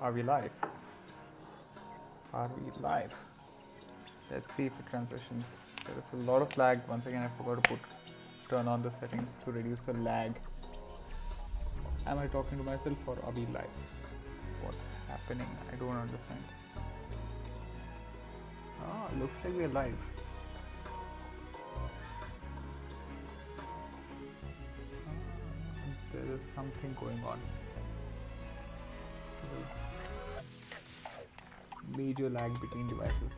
Are we live? Are we live? Let's see if it transitions. There is a lot of lag. Once again, I forgot to turn on the setting to reduce the lag. Am I talking to myself or are we live? What's happening? I don't understand. Ah, looks like we're live. There is something going on. Major lag between devices.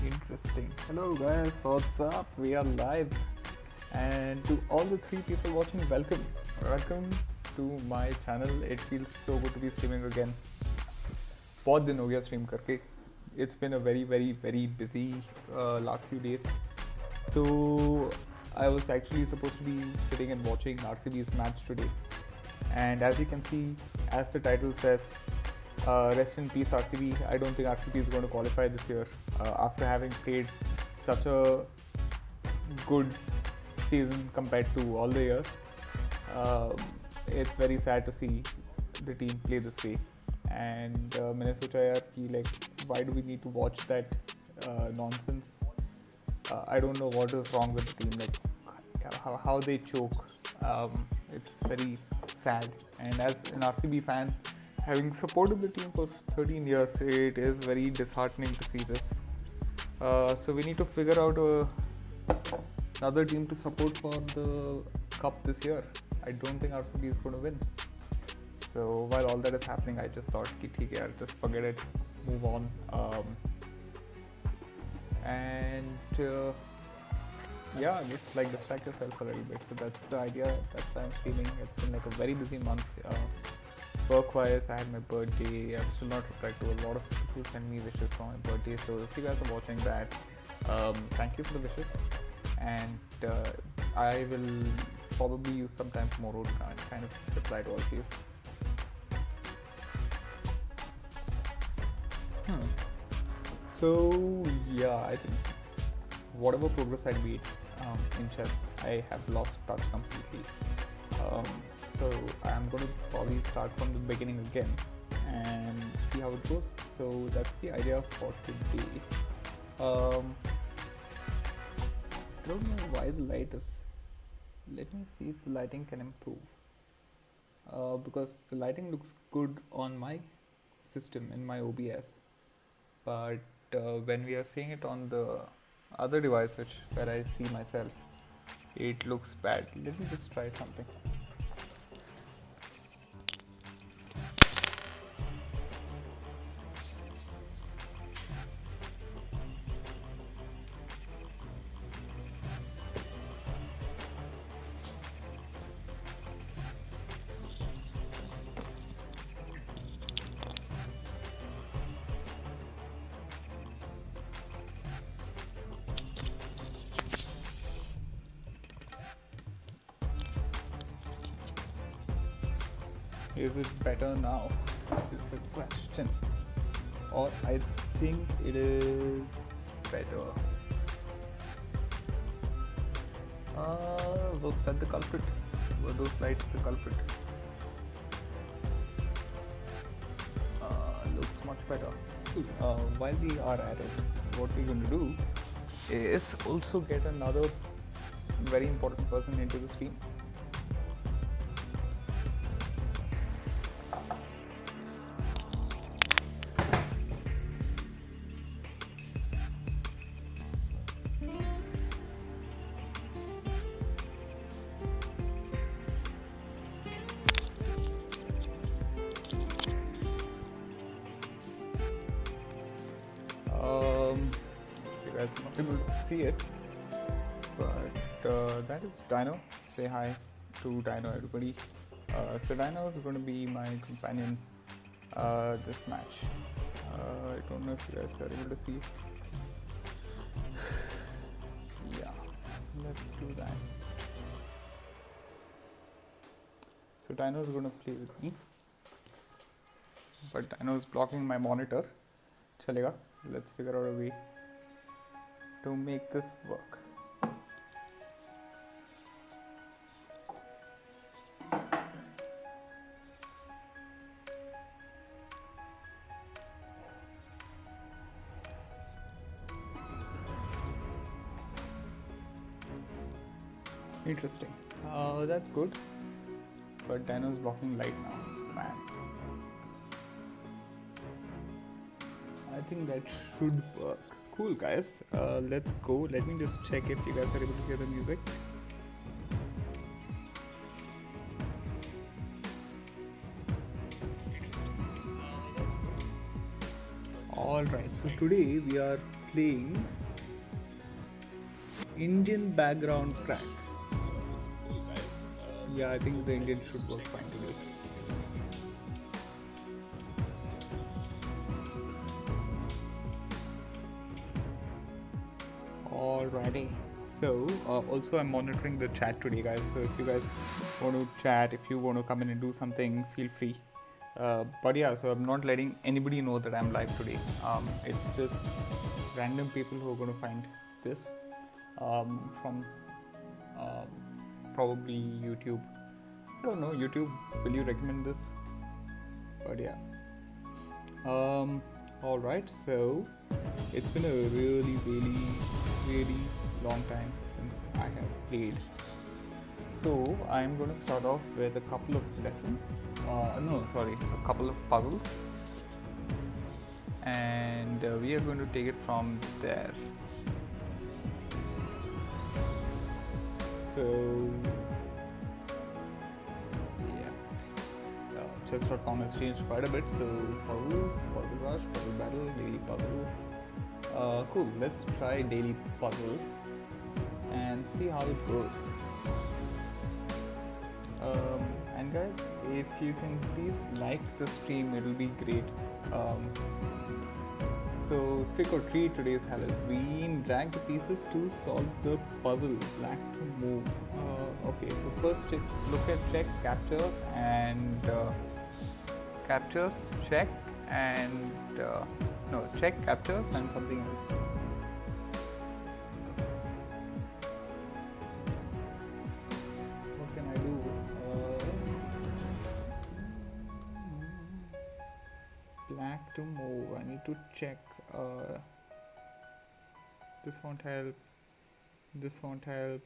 Interesting. Hello guys, what's up? We are live, and to all the 3 people watching, welcome to my channel. It feels so good to be streaming again. बहुत दिन हो गया stream करके. It's been a very busy last few days. So I was actually supposed to be sitting and watching RCB's match today, and as you can see, as the title says, rest in peace RCB. I don't think RCB is going to qualify this year after having played such a good season compared to all the years. It's very sad to see the team play this way, and मैंने सोचा यार कि like why do we need to watch that nonsense. I don't know what is wrong with the team, like how they choke. It's very sad, and as an RCB fan, having supported the team for 13 years, it is very disheartening to see this. So we need to figure out another team to support for the cup this year. I don't think RCB is going to win. So while all that is happening, I just thought, ठीक है यार, just forget it, move on. And yeah, just like distract yourself a little bit. So that's the idea. That's why I'm streaming. It's been like a very busy month. Work-wise, I had my birthday. I've still not replied to a lot of people who send me wishes for my birthday. So if you guys are watching that, thank you for the wishes. And I will probably use some time tomorrow to kind of reply to all of you. So yeah, I think whatever progress I made in chess, I have lost touch completely. So I'm going to probably start from the beginning again and see how it goes. So that's the idea for today. I don't know why the light is. Let me see if the lighting can improve. Because the lighting looks good on my system in my OBS, but when we are seeing it on the other device, where I see myself, it looks bad. Let me just try something. Is it better now? Is the question. Or I think it is better. Was that the culprit? Were those lights the culprit? Looks much better. While we are at it, what we're going to do is also get another very important person into the stream. You guys are not able to see it, but that is Dino. Say hi to Dino, everybody. So Dino is going to be my companion this match. I don't know if you guys are able to see. Yeah, let's do that. So Dino is going to play with me, but Dino is blocking my monitor. Chalega. Let's figure out a way to make this work. Interesting. That's good. But Dino's blocking light now. Man. I think that should work. Cool, guys. Let's go. Let me just check if you guys are able to hear the music. Alright, so today we are playing Indian background track. Yeah, I think the Indian should work fine today. Alrighty. So, also I'm monitoring the chat today, guys. So if you guys want to chat, if you want to come in and do something, feel free. But yeah, so I'm not letting anybody know that I'm live today. It's just random people who are going to find this from probably YouTube. I don't know, YouTube, will you recommend this? But yeah. Alright, so it's been a really long time since I have played. So I'm going to start off with a couple of lessons. A couple of puzzles. And we are going to take it from there. So yeah, chess.com has changed quite a bit. So puzzles, puzzle rush, puzzle battle, daily puzzle. Cool, let's try daily puzzle and see how it goes. And guys, if you can please like the stream, it will be great. So trick or treat, today's Halloween. Drag the pieces to solve the puzzle. Black to move. Okay, so first check captures and check and check captures and something else. What can I do? Black to move. I need to check. This won't help. This won't help.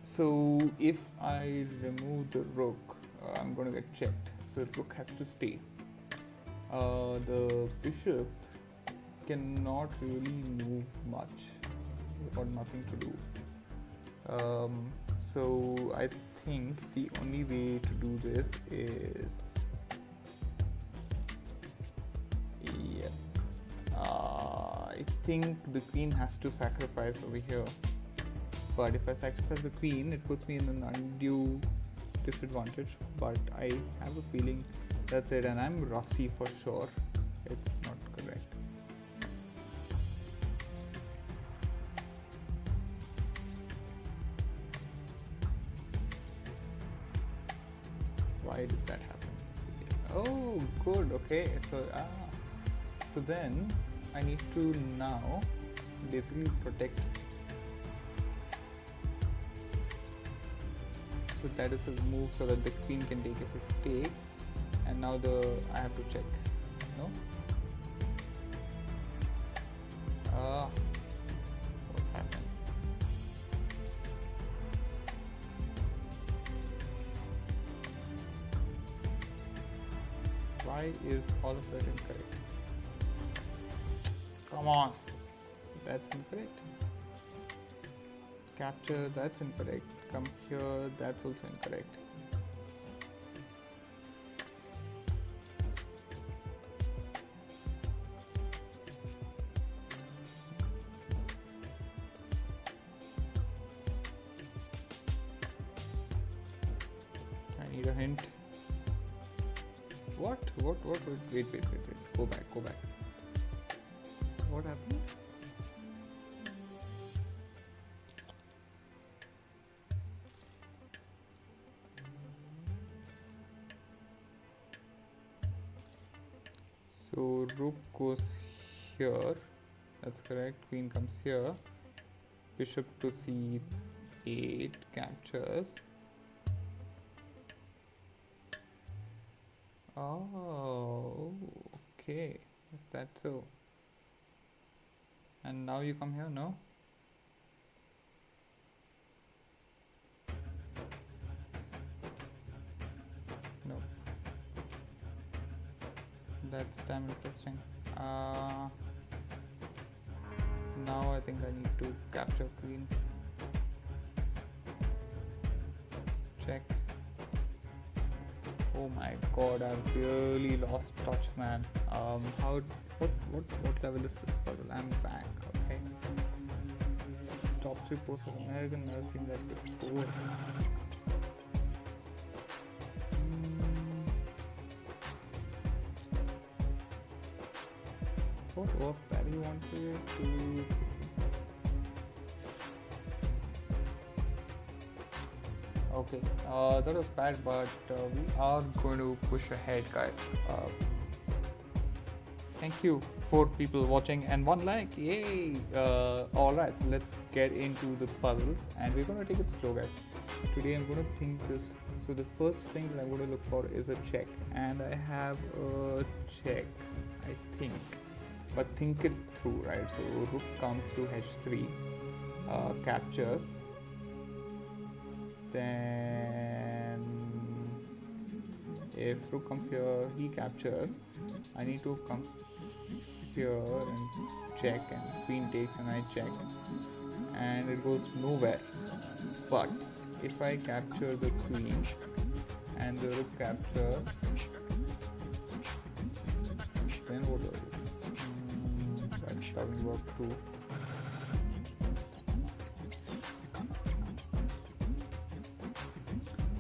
So if I remove the rook, I'm going to get checked. So the rook has to stay. The bishop cannot really move much. We've got nothing to do. So I think the only way to do this is, I think the queen has to sacrifice over here. But if I sacrifice the queen, it puts me in an undue disadvantage. But I have a feeling that's it, and I'm rusty for sure. It's not correct. Why did that happen? Oh, good. Okay. So then I need to now basically protect. So that is a move so that the queen can take if it takes, and now I have to check. No. What's happened? Why is all of that incorrect? Come on, that's incorrect. Capture, that's incorrect. Come here, that's also incorrect. I need a hint. What? Wait. Go back. What happened? So rook goes here, that's correct. Queen comes here. Bishop to c8 captures. Oh, okay. Is that so? And now you come here, no? No. That's damn interesting. Now I think I need to capture queen. Check. Oh my god, I've really lost touch, man. What level is this puzzle? I'm back, okay. Top 3 posts of American, never seen that before. What was that he wanted to... Okay, that was bad, but we are going to push ahead, guys. Thank you for people watching and 1 like, yay! Alright, so let's get into the puzzles and we're going to take it slow, guys. Today I'm going to think this. So the first thing that I'm going to look for is a check, and I have a check, I think. But think it through, right? So rook comes to h3, captures. Then if rook comes here, he captures. I need to come here and check, and queen takes and I check, and it goes nowhere. But if I capture the queen and the rook captures, then what do I do? That doesn't work too.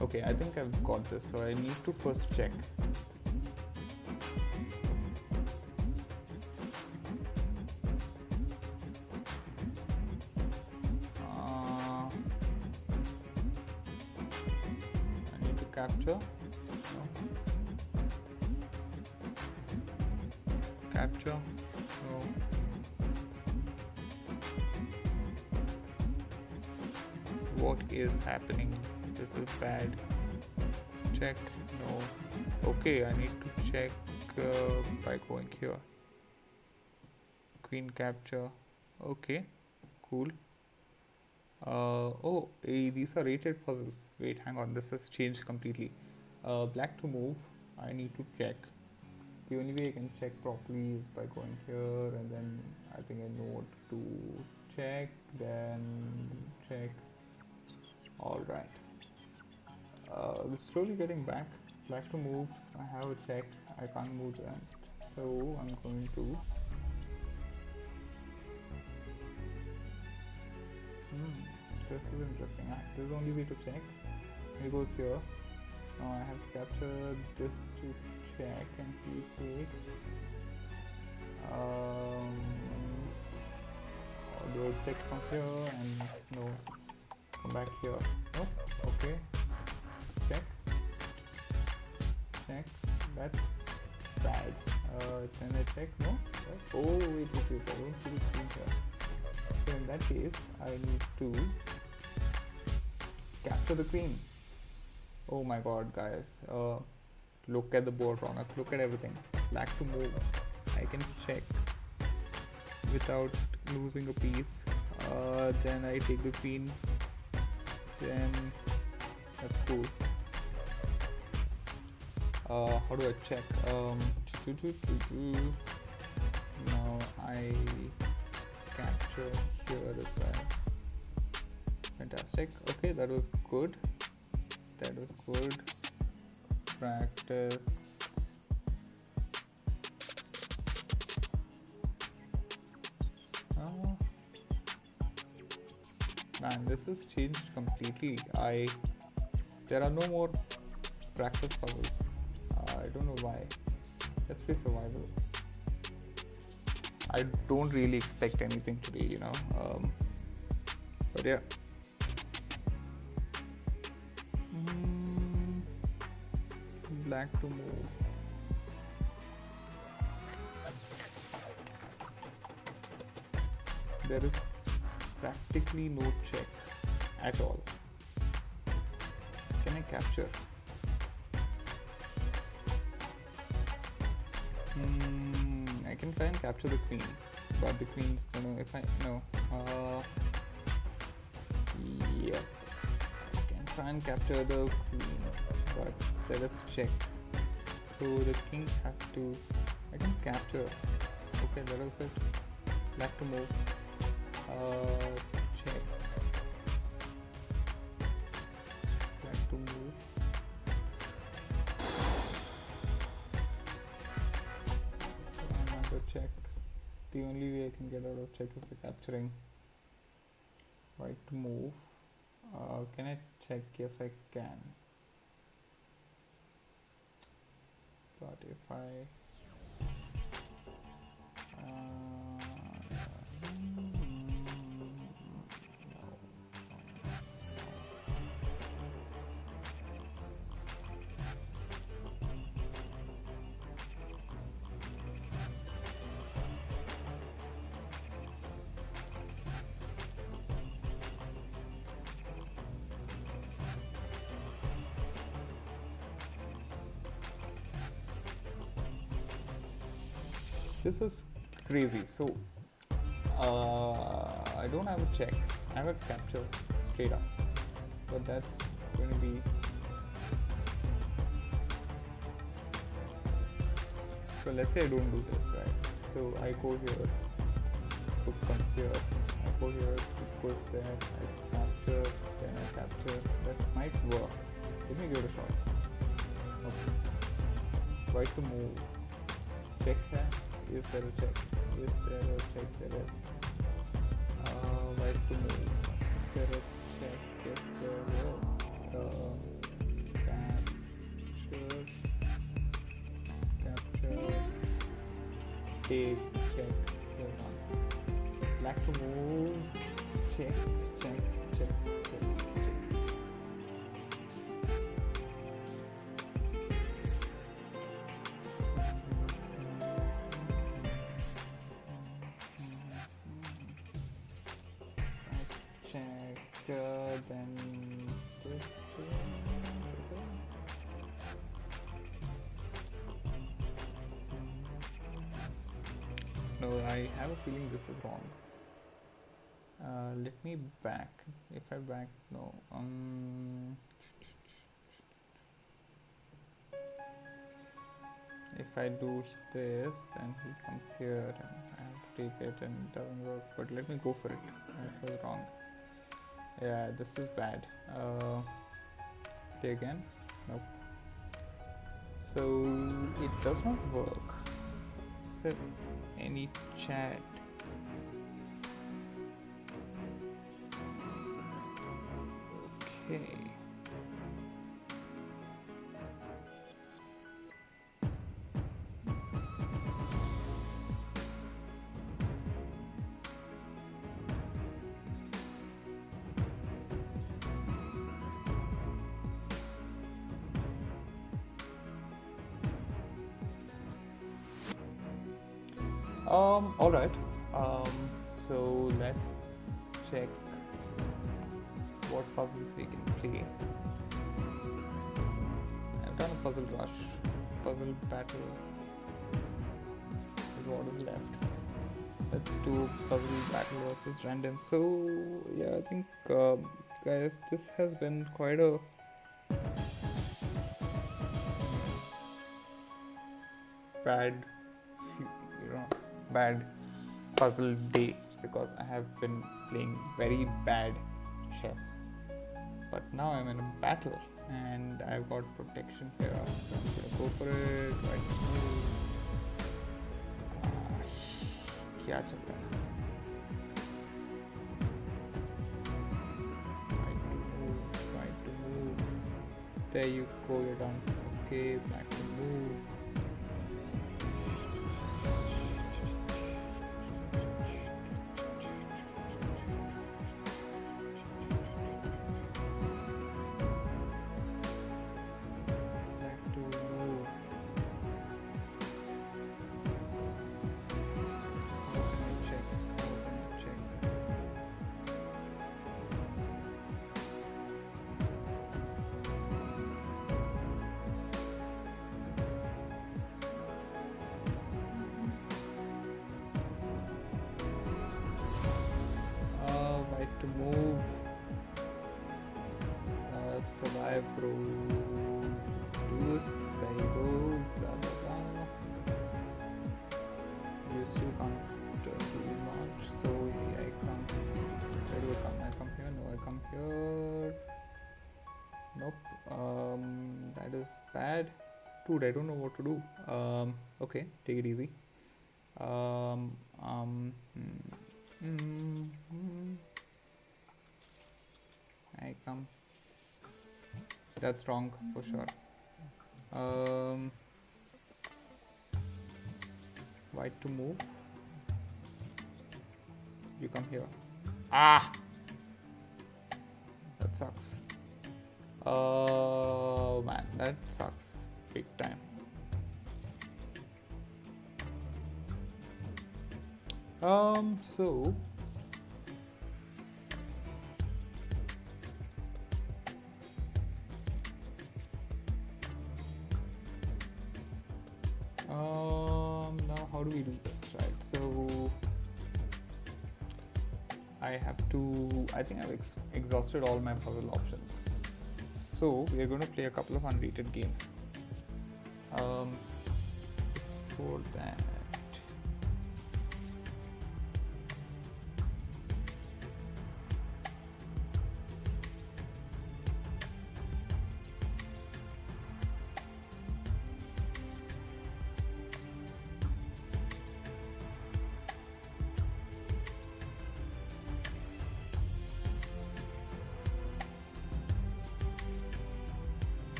Okay, I think I've got this, so I need to first check. I need to capture. No. Capture. No. What is happening? This is bad. Check. No. Okay, I need to check by going here. Queen capture. Okay, cool. Oh, these are rated puzzles. Wait, hang on, this has changed completely. Black to move. I need to check. The only way I can check properly is by going here, and then I think I know what to check. Then check. All right. Slowly getting back. Black to move. I have a check. I can't move that, so I'm going to. This is interesting. There's only way to check. He goes here. Now I have to capture this to check, and he takes. I'll do a check from here, and no. Come back here. No. Okay. Check. Check. That's bad. Can I check? No. Oh wait. I don't see the screen here. So in that case, I need to capture the queen. Oh my god, guys. Look at the board, Ronak. Look at everything. Black to move. I can check without losing a piece. Then I take the queen. Then that's cool. How do I check? Now I capture here as well. Fantastic. Okay, that was good. That was good. Practice. Man, this has changed completely. There are no more practice puzzles. I don't know why. Let's play survival. I don't really expect anything today, you know. But yeah. Black to move. There is practically no check at all. Can I capture? I can try and capture the queen, but the queen's gonna, if I, no, yep, I can try and capture the queen, but let us check. So the king has to, I can capture, okay, that was it. Black to move, check, black to move. Check. The only way I can get out of check is by capturing. White to move. Can I check? Yes, I can. But if I this is crazy. So I don't have a check, I have a capture straight up, but that's going to be, so let's say I don't do this, right? So I go here, book comes here, I go here, book goes there, I capture, then I capture. That might work. Let me give it a shot. Okay. White to move, check here. Is there a check? Is there a check? There is. White to move. Is there a check? Yes, there is. Capture. Take. Check. Here on. Black to move. Check. Check. Check. Check. Check. Then no, I have a feeling this is wrong. Let me back. If I back, no. If I do this, then he comes here and I have to take it and it doesn't work. But let me go for it. It was wrong. Yeah, this is bad. Play again. Nope. So it does not work. Is there any chat? Okay. All right. So let's check what puzzles we can play. I've done a puzzle rush. Puzzle battle is what is left. Let's do puzzle battle versus random. So yeah, I think guys, this has been quite a bad puzzle day because I have been playing very bad chess, but now I'm in a battle and I've got protection here, so I'm gonna go for it. Right move. क्या चल रहा है? Right to move. There you go, you're done. Okay, back to move. to move. Survive, bro. Do this. There you go. Blah blah blah. You still can't do much, so I come. Where do I come? I come here. No, I come here. Nope. That is bad, dude. I don't know what to do. Okay, take it easy. I come. That's wrong for sure. White to move. You come here. Ah, that sucks. Oh man, that sucks big time. So now how do we do this, right? So I have to, I think I've exhausted all my puzzle options. So we are going to play a couple of unrated games. For that,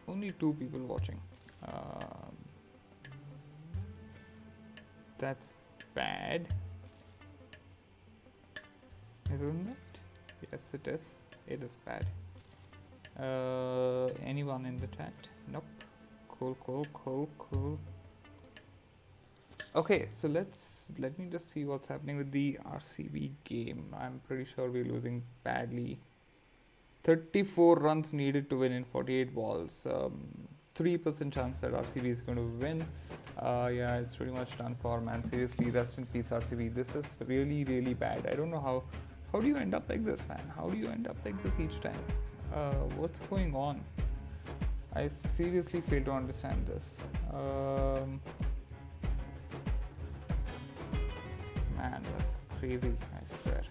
only 2 people watching. That's bad, isn't it? Yes, it is. It is bad. Anyone in the chat? Nope. Cool. Okay, so let me just see what's happening with the RCB game. I'm pretty sure we're losing badly. 34 runs needed to win in 48 balls. 3% chance that RCB is going to win. Yeah, it's pretty much done for, man. Seriously, rest in peace, RCB. This is really, really bad. I don't know how do you end up like this, man? How do you end up like this each time? What's going on? I seriously fail to understand this. Man, that's crazy, I swear.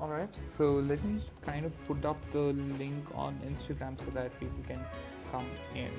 Alright, so let me kind of put up the link on Instagram so that people can come in.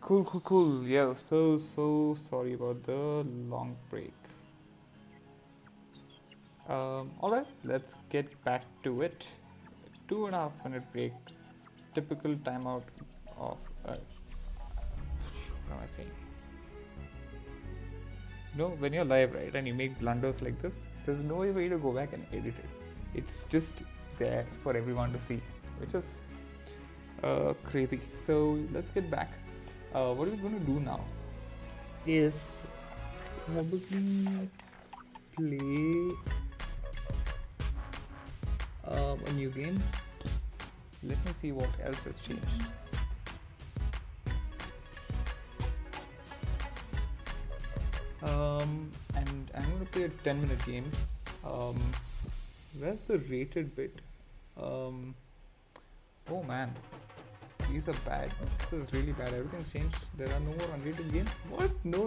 Cool. Yeah, so sorry about the long break. Alright, let's get back to it. 2.5 minute break. Typical timeout of. What am I saying? No, when you're live, right, and you make blunders like this, there's no way to go back and edit it. It's just there for everyone to see, which is crazy. So let's get back. What we're going to do now is probably play a new game. Let me see what else has changed. And I'm going to play a 10-minute game. Where's the rated bit? Oh man, these are bad. This is really bad. Everything's changed. There are no more unrated games. What? No.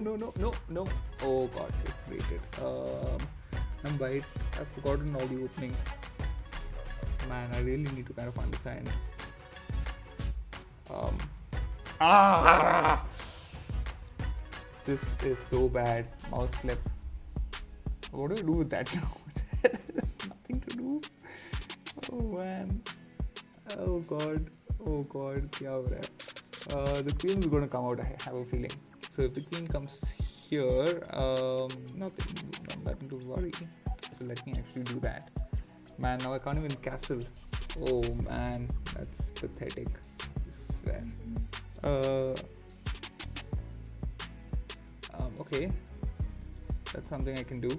Oh god, it's rated. I'm white. I've forgotten all the openings. Man, I really need to kind of understand. This is so bad. Mouse clip. What do I do with that now? There's nothing to do. Oh man. Oh god. Kya ho raha hai? The queen is going to come out, I have a feeling. So if the queen comes here, nothing to worry. So let me actually do that. Man, now I can't even castle. Oh man, that's pathetic. I swear. Okay. That's something I can do.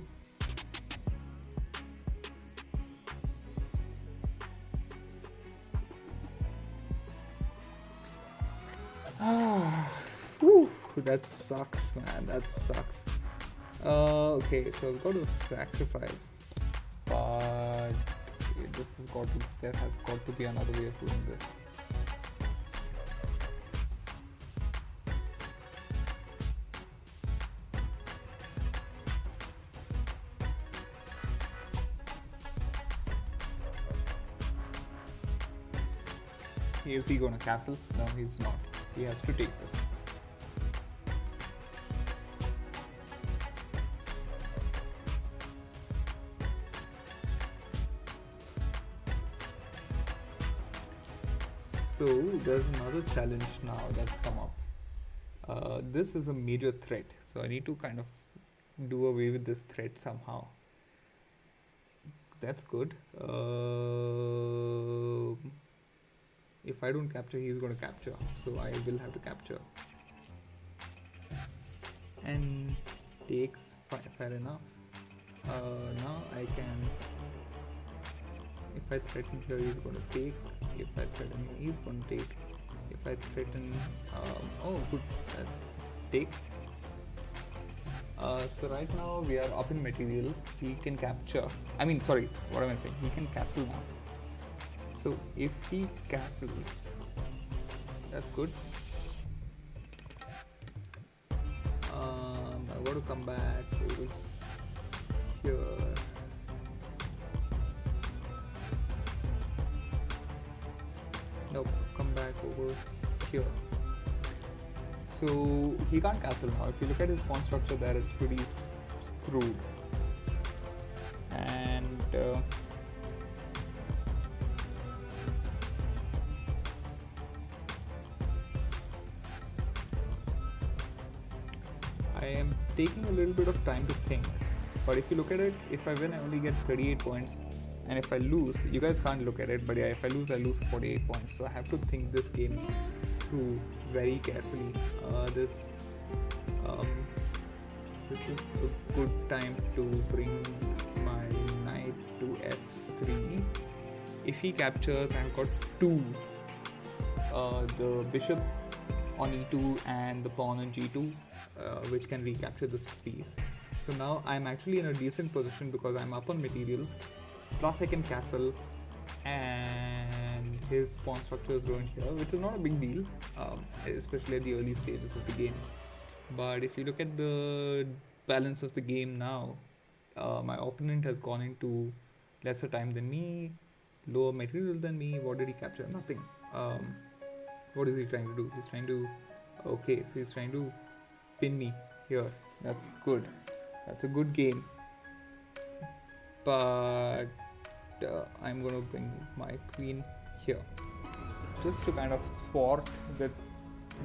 That sucks, man. That sucks. Okay, so I've got to sacrifice, but there has got to be another way of doing this. Is he gonna castle? No, he's not. He has to take this. So there's another challenge now that's come up. This is a major threat, so I need to kind of do away with this threat somehow. That's good. If I don't capture, he's going to capture, so I will have to capture. And takes, fair enough. Now I can, if I threaten here, he's going to take. If I threaten, he's going to take. If I threaten, oh good, that's take. So right now we are up in material. He can capture. I mean, sorry, what am I saying? He can castle now. So if he castles, that's good. I've got to come back over here. Nope, come back over here. So he can't castle now. If you look at his pawn structure there, it's pretty screwed. And I am taking a little bit of time to think. But if you look at it, if I win, I only get 38 points. And if I lose, you guys can't look at it, but yeah, if I lose 48 points. So I have to think this game through very carefully. This is a good time to bring my knight to f3. If he captures, I've got two, the bishop on e2 and the pawn on g2, which can recapture this piece. So now I'm actually in a decent position because I'm up on material, plus I can castle, and his pawn structure is ruined here, which is not a big deal, especially at the early stages of the game. But if you look at the balance of the game now, my opponent has gone into lesser time than me, lower material than me. What did he capture? Nothing. What is he trying to do? He's trying to Okay, so he's trying to pin me here. That's good. That's a good game. But I'm gonna bring my queen here, just to kind of thwart that,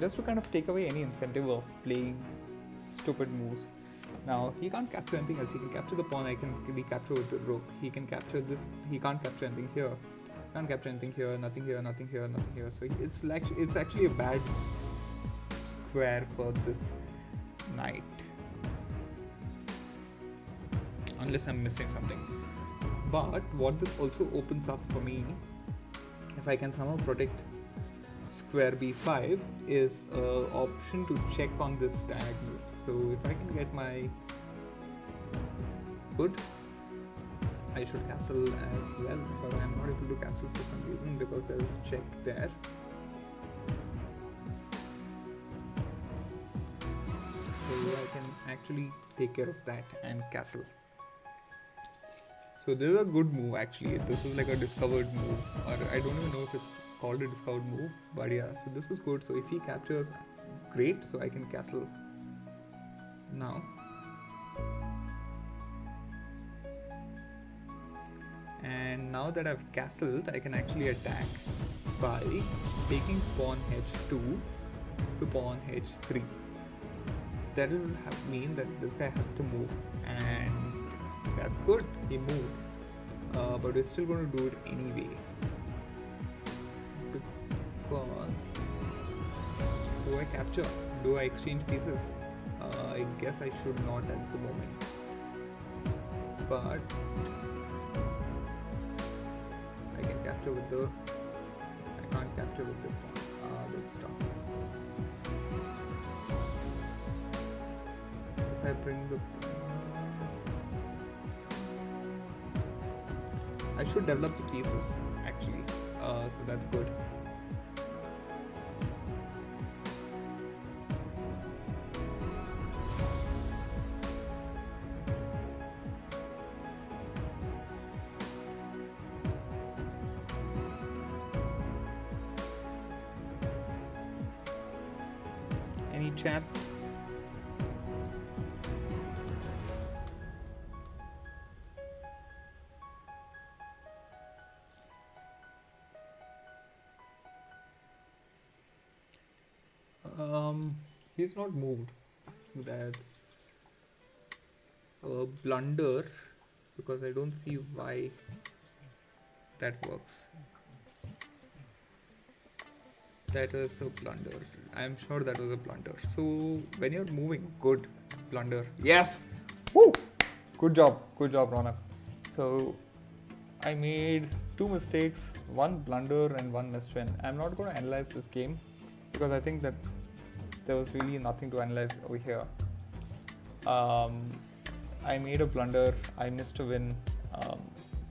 just to kind of take away any incentive of playing stupid moves. Now he can't capture anything else. He can capture the pawn. I can recapture with the rook. He can capture this. He can't capture anything here. Can't capture anything here. Nothing here. Nothing here. Nothing here. So it's actually a bad square for this knight, unless I'm missing something. But what this also opens up for me, if I can somehow protect square b5, is an option to check on this diagonal. So if I can get my good, I should castle as well, but I'm not able to castle for some reason because there is a check there. So I can actually take care of that and castle. So this is a good move actually. This is like a discovered move, or I don't even know if it's called a discovered move, but yeah, so this is good. So if he captures, great, so I can castle now. And now that I've castled, I can actually attack by taking pawn h2 to pawn h3. That will mean that this guy has to move, and that's good, he moved. But we're still going to do it anyway, because do I capture? Do I exchange pieces? I guess I should not at the moment, but I can capture with the, I can't capture with the pawn. That's tough. If I bring the, I should develop the pieces actually, so that's good. Any chats? He's not moved. That's a blunder, because I don't see why that works. That is a blunder. I'm sure that was a blunder. So when you're moving, good blunder. Yes! Woo! Good job, Ronak. So I made two mistakes, one blunder and one miswin. I'm not going to analyze this game because I think that there was really nothing to analyze over here. I made a blunder, I missed a win,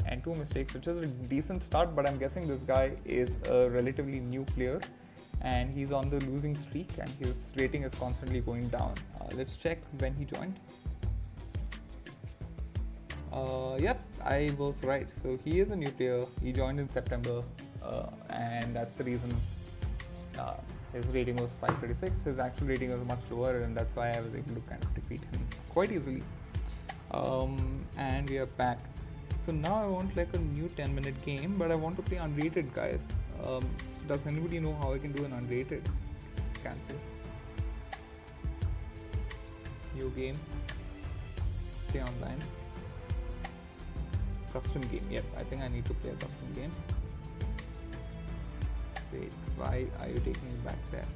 and two mistakes, which is a decent start, but I'm guessing this guy is a relatively new player and he's on the losing streak and his rating is constantly going down. Let's check when he joined. Yep, I was right. So he is a new player. He joined in September, and that's the reason his rating was 536. His actual rating was much lower, and that's why I was able to kind of defeat him quite easily. And we are back. So now I want like a new 10-minute game, but I want to play unrated, guys. Does anybody know how I can do an unrated? Cancel. New game. Stay online. Custom game. Yep, I think I need to play a custom game. Wait, why are you taking me back there?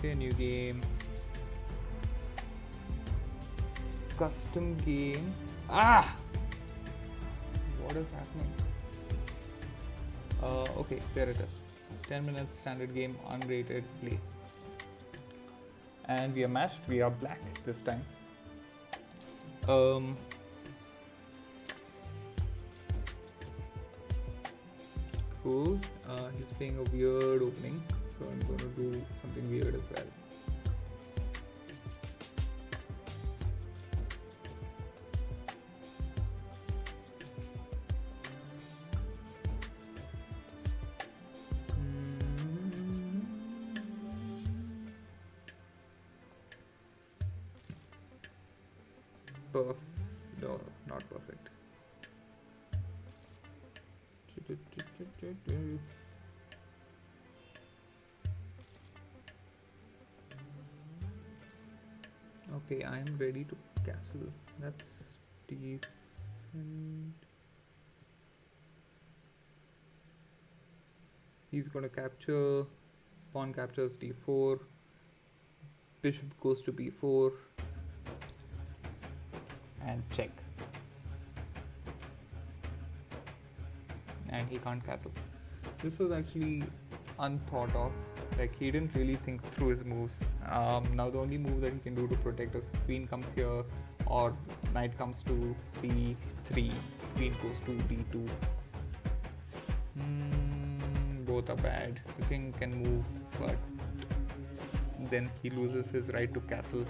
Play a new game. Custom game. Ah! What is happening? Okay, there it is. 10 minutes standard game, unrated, play. And we are matched. We are black this time. Cool. He's playing a weird opening, so I'm going to do something weird as well. no, not perfect. Okay, I am ready to castle. That's decent. He's gonna capture. Pawn captures d4. Bishop goes to b4. And check. And he can't castle. This was actually unthought of. Like, he didn't really think through his moves. Now the only move that he can do to protect us, queen comes here, or knight comes to c3, queen goes to d2. Both are bad. The king can move, but then he loses his right to castle,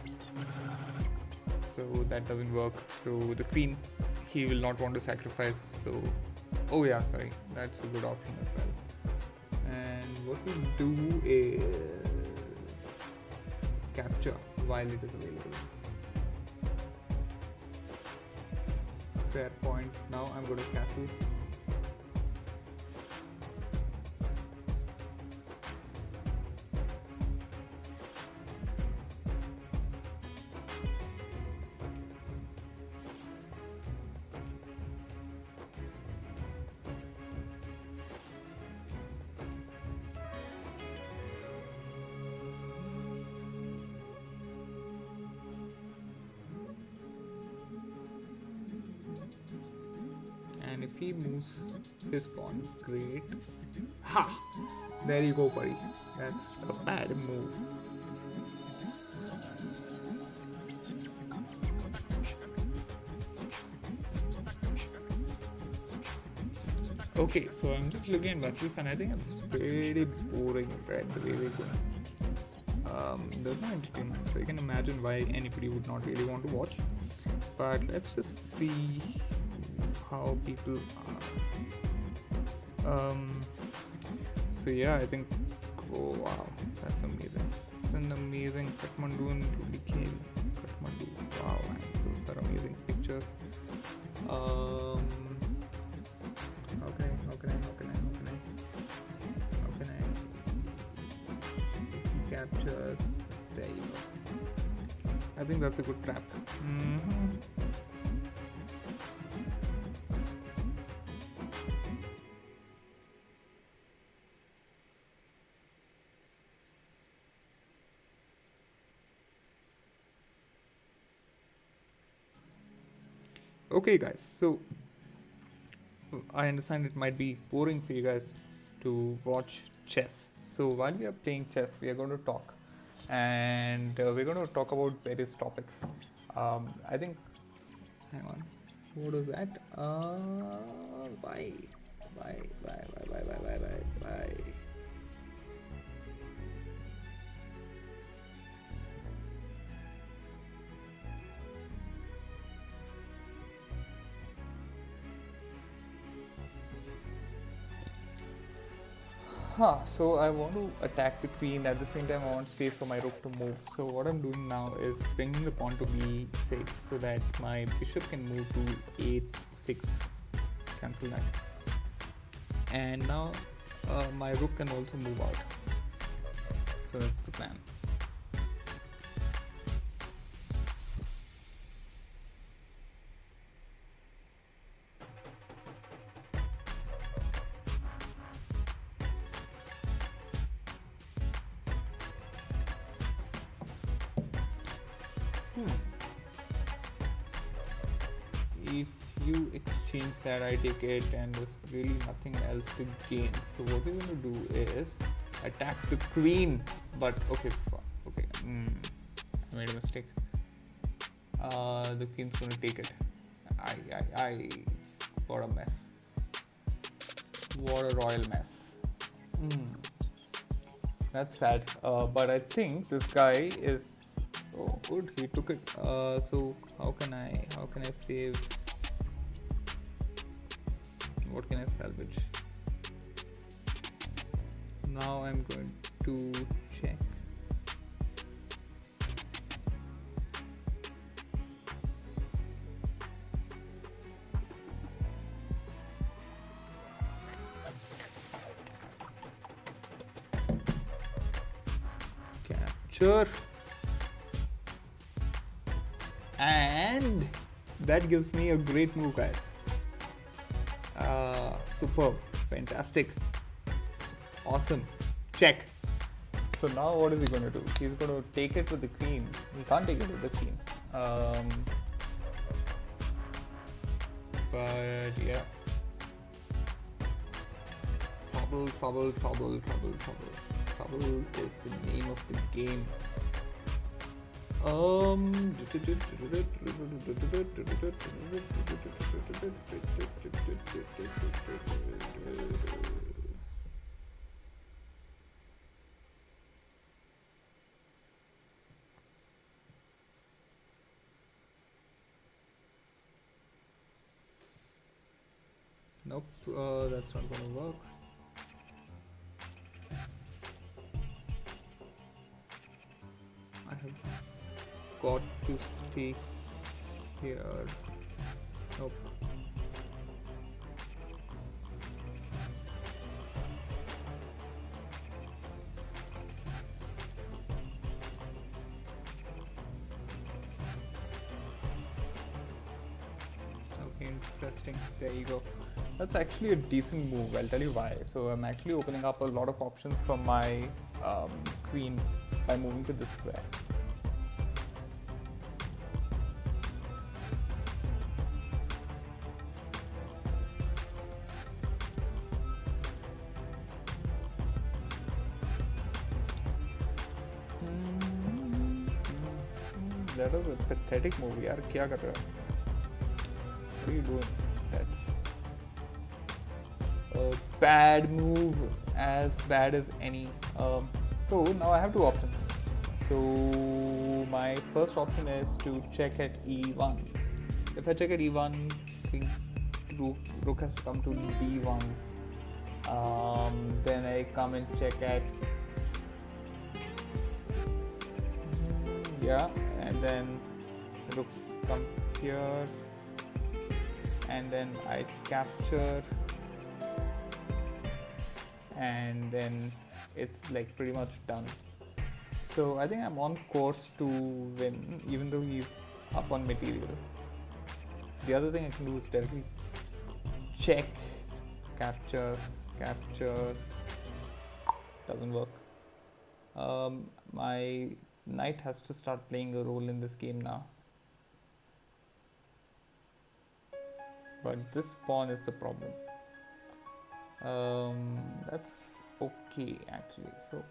so that doesn't work. So the queen, he will not want to sacrifice. So, oh yeah, sorry, that's a good option as well. And what we do is capture while it is available. Fair point. Now I'm going to castle. And if he moves his pawn, great. Ha! There you go, buddy. That's a bad move. Okay, so I'm just looking at Basil's and I think it's pretty boring, right? The way we're going. There's no entertainment, so you can imagine why anybody would not really want to watch. But let's just see how people are. So yeah, I think, oh wow, that's amazing. It's an amazing Kathmandu became Kathmandu. Wow, man, those are amazing pictures. How can I capture? There you go. I think that's a good trap. Okay guys, so I understand it might be boring for you guys to watch chess. So while we are playing chess, we are going to talk, and we're going to talk about various topics. I think, hang on, what was that? Bye. So I want to attack the queen. At the same time, I want space for my rook to move. So what I'm doing now is bringing the pawn to b6 so that my bishop can move to a6. Cancel that. And now my rook can also move out. So that's the plan. If you exchange that, I take it, and there's really nothing else to gain. So what we're going to do is attack the queen. But okay, I made a mistake. The queen's going to take it. What a mess. What a royal mess. That's sad. But I think this guy is. Oh, good. He took it. So how can I save? What can I salvage? Now I'm going to check. capture, and that gives me a great move, guys. Superb, fantastic, awesome, check. So now what is he going to do? He's going to take it with the queen. He can't take it with the queen. But yeah. Trouble is the name of the game. Nope, that's not gonna work. I have got to stay here. Nope. Okay, interesting. There you go. That's actually a decent move. I'll tell you why. So I'm actually opening up a lot of options for my queen by moving to this square. That was a pathetic move. Yaar, kya kar rahe ho? What are you doing? That's a bad move, as bad as any. So now I have two options. So my first option is to check at e1. If I check at e1, rook has to come to d1. Then I come and check at and then rook comes here, and then I capture, and then it's like pretty much done. So I think I'm on course to win, even though he's up on material. The other thing I can do is directly check, capture, doesn't work. My knight has to start playing a role in this game now. But this pawn is the problem. That's okay actually. So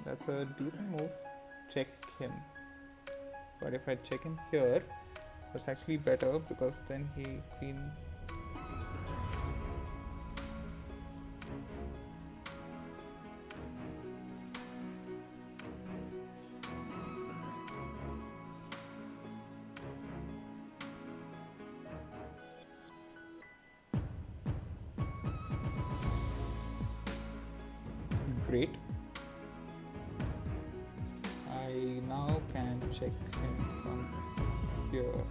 that's a decent move. Check him. But if I check him here, that's actually better because then he queen. Great. I now can check him from here.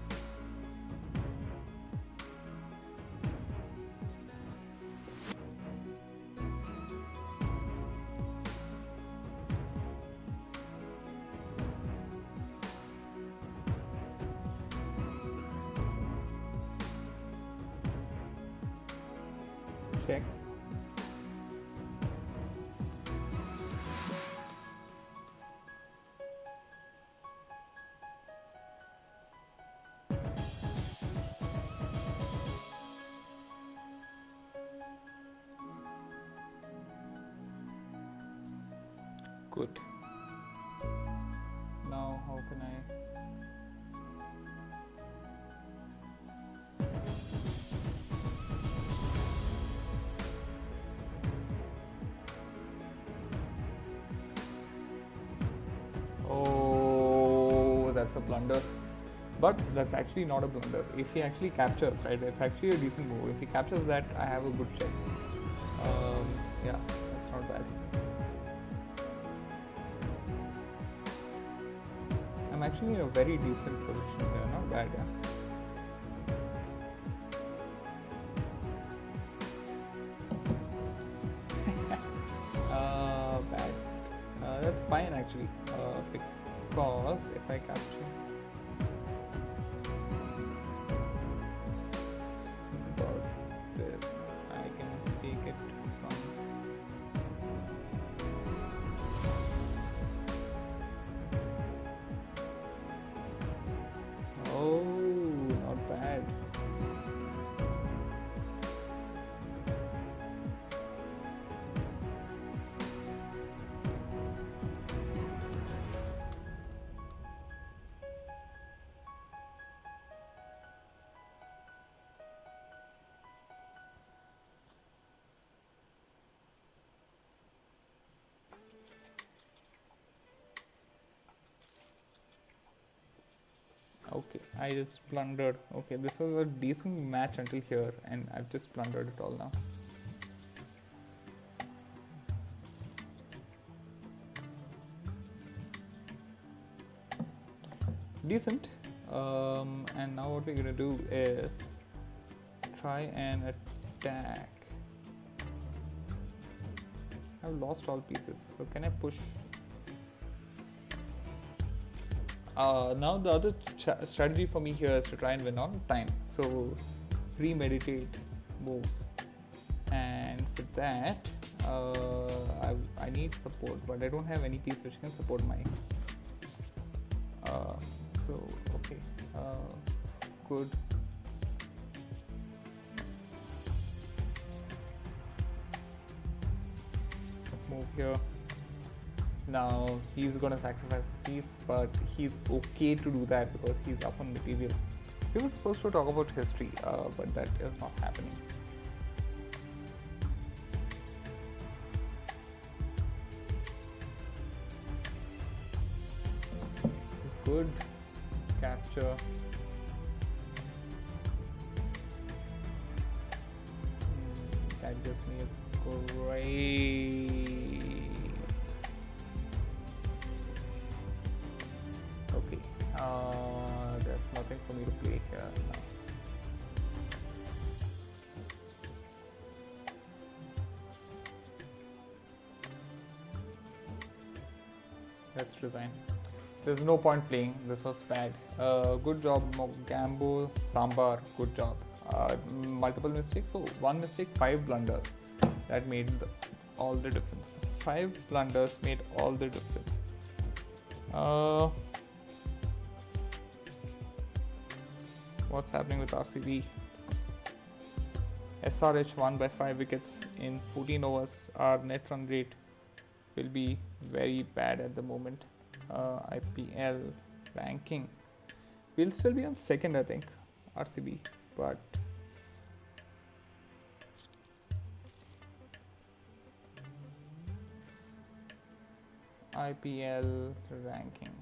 Check. Good. Now how can I that's a blunder. But that's actually not a blunder. If he actually captures, right, it's actually a decent move. If he captures that, I have a good check. Yeah, that's not bad. I'm actually in a very decent position here, not bad, yeah. Bad. That's fine actually. Pick because if I capture, think about this, I can take it from not bad. Okay, I just blundered. Okay, this was a decent match until here, and I've just blundered it all now. Decent. And now what we're gonna do is try and attack. I've lost all pieces, so can I push? Now the other strategy for me here is to try and win on time. So premeditate moves, and for that I need support, but I don't have any piece which can support my. So okay, good. Move here. Now he's gonna sacrifice the piece, but he's okay to do that because he's up on material. We were supposed to talk about history, but that is not happening. Good capture. That gives me a great. Okay, there's nothing for me to play here now. Let's resign. There's no point playing. This was bad. Good job, Mogambo Sambar. Good job. Multiple mistakes. So one mistake, 5 blunders. That made all the difference. 5 blunders made all the difference. What's happening with RCB? SRH won by 5 wickets in 14 overs. Our net run rate will be very bad at the moment. IPL ranking, we'll still be on second, I think, RCB, but IPL ranking,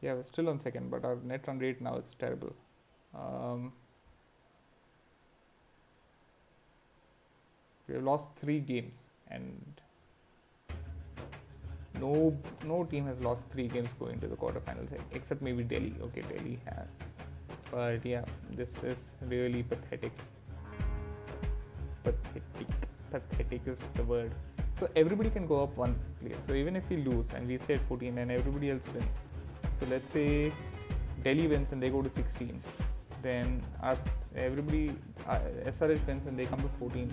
yeah, we're still on second, but our net run rate now is terrible. We have lost 3 games, and no team has lost 3 games going to the quarterfinals, except maybe Delhi. Okay, Delhi has, but yeah, this is really pathetic. Pathetic is the word. So everybody can go up 1 place. So even if we lose and we stay at 14 and everybody else wins, so let's say Delhi wins and they go to 16, then everybody SRH wins and they come to 14.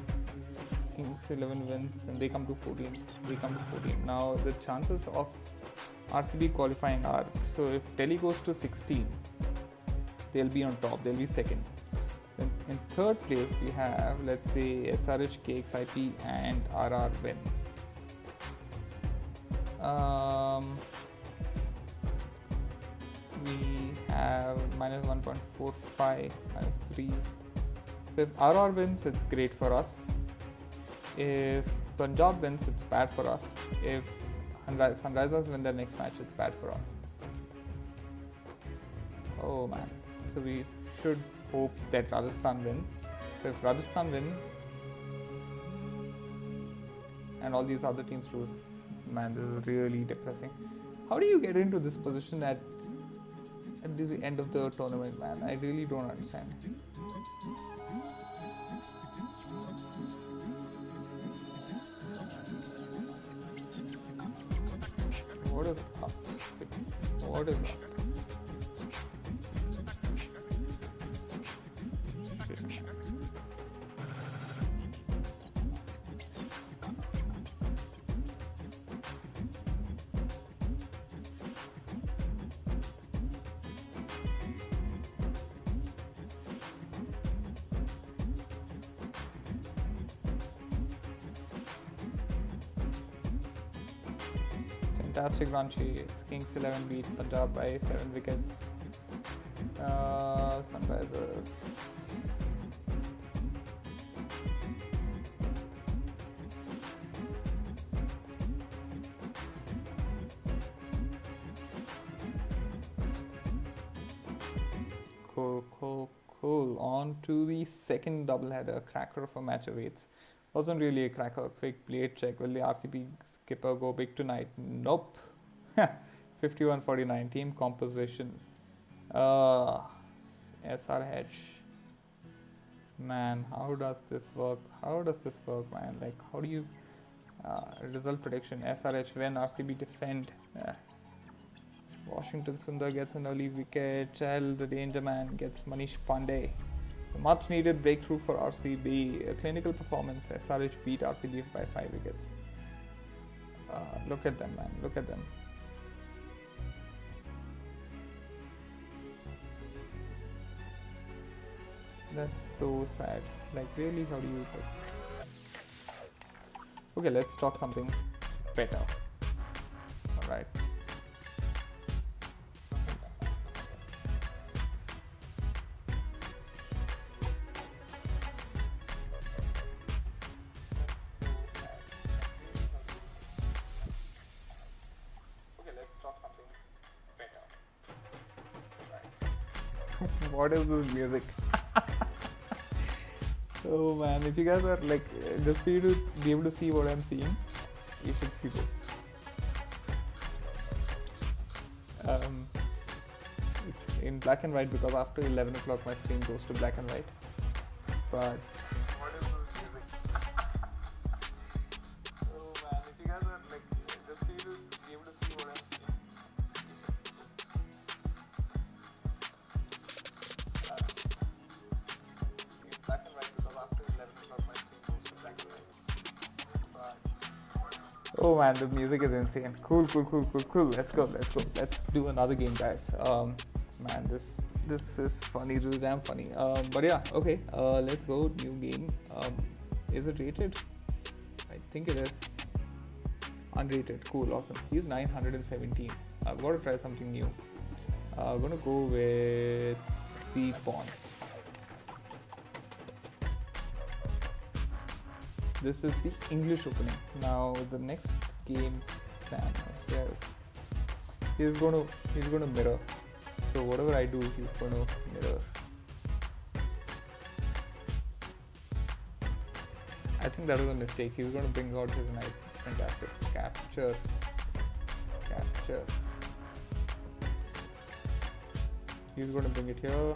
Kings 11 wins and they come to 14. Now the chances of RCB qualifying are, so if Delhi goes to 16, they'll be on top, they'll be second. Then in third place we have, let's say, SRH, KXIP and RR win. We have minus 1.45, minus 3. So if RR wins, it's great for us. If Punjab wins, it's bad for us. If Sunrisers win their next match, it's bad for us. Oh man. So we should hope that Rajasthan win. So if Rajasthan win and all these other teams lose, man, this is really depressing. How do you get into this position at the end of the tournament, man? I really don't understand. What is up? What is up? Shit. Fantastic run chase. Kings 11 beat Punjab by 7 wickets. Sunrisers. Cool. On to the second doubleheader. Cracker of a match awaits. Wasn't really a cracker. Quick plate check. Will the RCB skipper go big tonight? Nope. 51-49. Team composition. SRH. Man, how does this work? Man? Like, how do you... result prediction. SRH win. RCB defend. Washington Sundar gets an early wicket. Chahal, the danger man, gets Manish Pandey. A much needed breakthrough for RCB. A clinical performance. SRH beat RCB by 5 wickets. Look at them, man. Look at them. That's so sad. Like, really, how do you... Okay, let's talk something better. Alright. What is this music? Oh man, if you guys are like just for you to be able to see what I'm seeing, you should see this. It's in black and white because after 11 o'clock my screen goes to black and white. But what is this music? Oh man, if you guys are like just for you to be able to see what I'm seeing. Oh man, the music is insane. Cool. Let's go. Let's do another game, guys. Man, this is funny, really damn funny. But yeah, okay. Let's go. New game. Is it rated? I think it is. Unrated. Cool, awesome. He's 917. I've got to try something new. I'm gonna go with C pawn. This is the English opening. Now the next game plan, yes, he's gonna mirror. So whatever I do, he's gonna mirror. I think that was a mistake. He's gonna bring out his knight. Fantastic. Capture. He's gonna bring it here.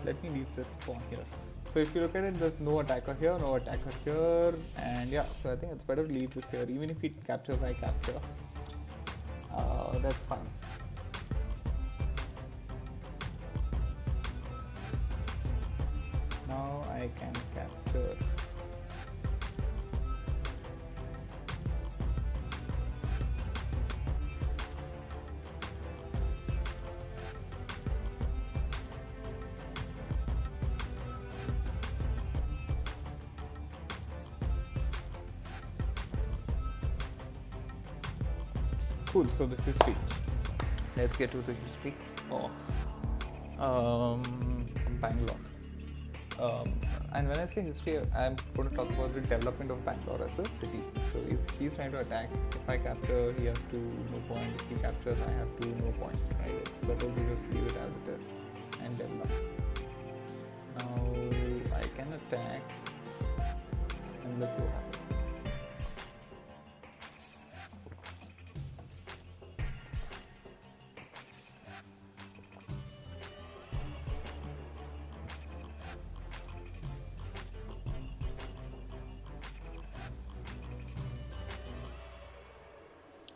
Let me leave this pawn here. So if you look at it, there's no attacker here, and yeah, so I think it's better to leave this here. Even if he captures, I capture. That's fine. Now I can capture. Cool. So the history. Let's get to the history of Bangalore. And when I say history, I'm going to talk about the development of Bangalore as a city. So he's trying to attack. If I capture, he has 2 point. If he captures, I have 2 more points. Right? It's better to just leave it as it is and develop. Now I can attack, and let's see what happens.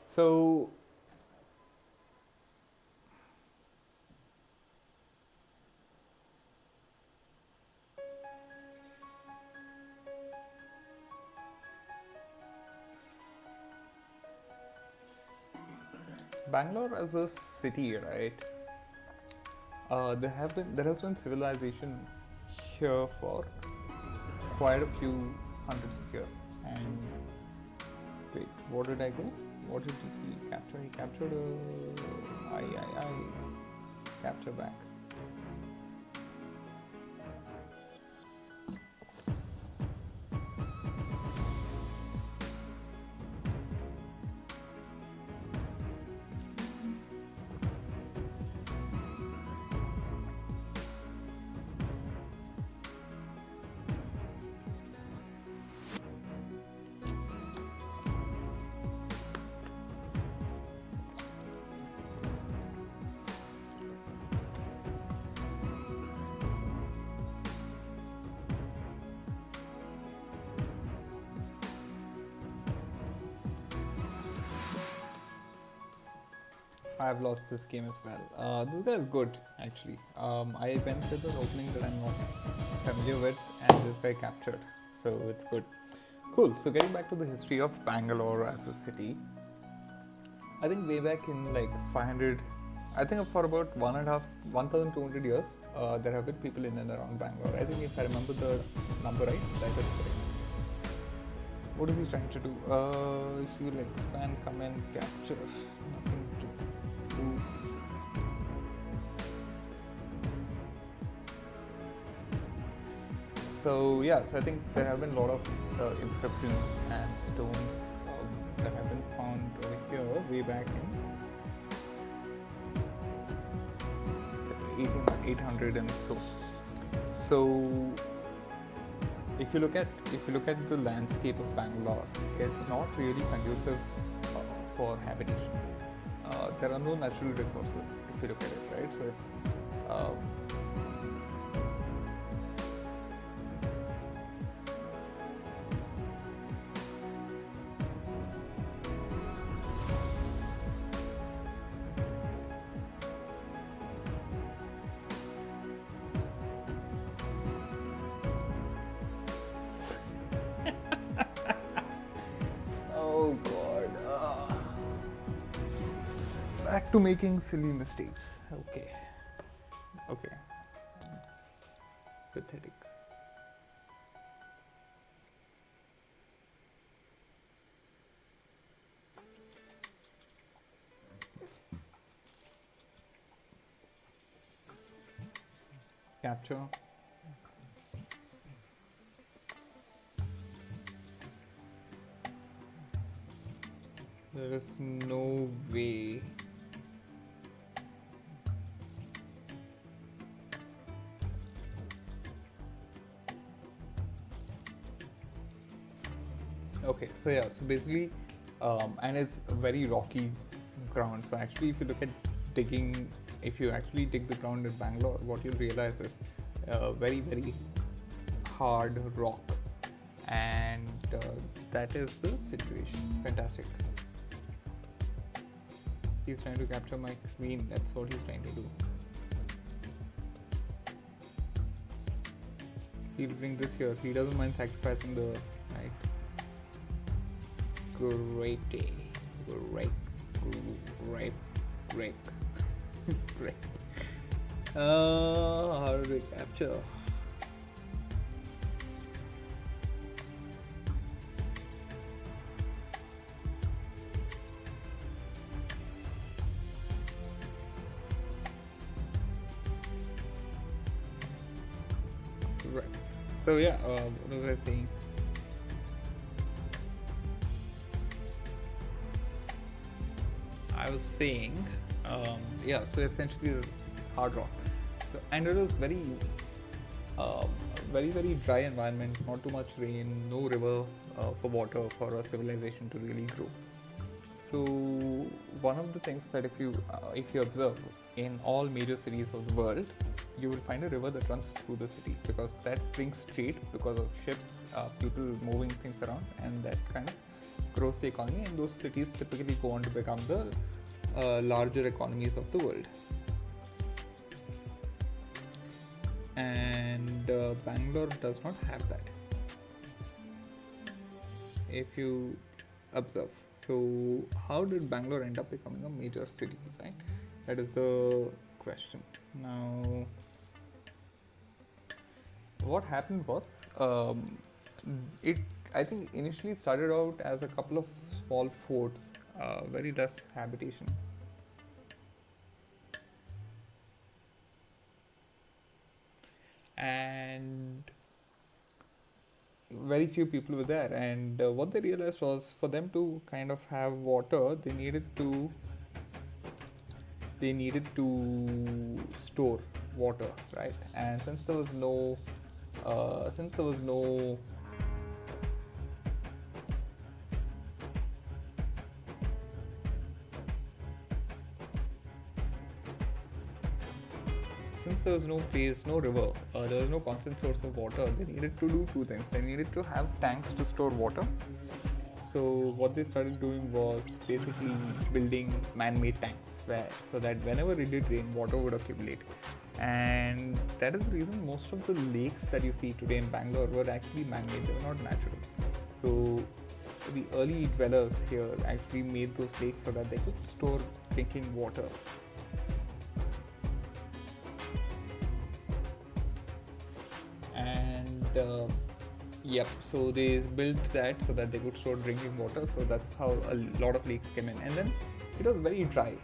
So Bangalore as a city, right? There has been civilization here for quite a few hundreds of years. And wait, what did I go? What did he capture? He captured I capture back. I've lost this game as well. This guy is good actually. I went with an opening that I'm not familiar with, and this guy captured, so it's good. Cool. So getting back to the history of Bangalore as a city, I think way back in like 500, I think for about 1,200 years, there have been people in and around Bangalore. I think if I remember the number right, that is correct. What is he trying to do? He will expand, come and capture. Nothing to lose. So yeah, so I think there have been a lot of inscriptions and stones that have been found over here way back in 800 and so. So if you look at the landscape of Bangalore, it's not really conducive for habitation. There are no natural resources if you look at it, right? So it's back to making silly mistakes. Okay. Pathetic. Capture. There is no way. Okay, so yeah, so basically, and it's a very rocky ground. So actually, if you look at digging, if you actually dig the ground in Bangalore, what you'll realize is very, very hard rock, and that is the situation. Fantastic. He's trying to capture my queen. That's what he's trying to do. He'll bring this here. He doesn't mind sacrificing the right. Great. How do we capture? So yeah, what was I saying? I was saying, yeah. So essentially, it's hard rock. So and it was uh, very dry environment. Not too much rain, no river for water for a civilization to really grow. So one of the things that if you observe in all major cities of the world, you will find a river that runs through the city because that brings trade because of ships, people moving things around, and that kind of grows the economy. And those cities typically go on to become the larger economies of the world. And Bangalore does not have that. If you observe. So, how did Bangalore end up becoming a major city, right? That is the question. Now, what happened was, it I think initially started out as a couple of small forts, very less habitation. And very few people were there, and what they realized was for them to kind of have water, they needed to store water, right? And since there was no since there was no place, no river, there was no constant source of water, they needed to do two things. They needed to have tanks to store water. So what they started doing was basically building man-made tanks so that whenever it did rain, water would accumulate. And that is the reason most of the lakes that you see today in Bangalore were actually man-made, they were not natural. So the early dwellers here actually made those lakes so that they could store drinking water. And yep, so they built that so that they could store drinking water. So that's how a lot of lakes came in. And then it was very dry.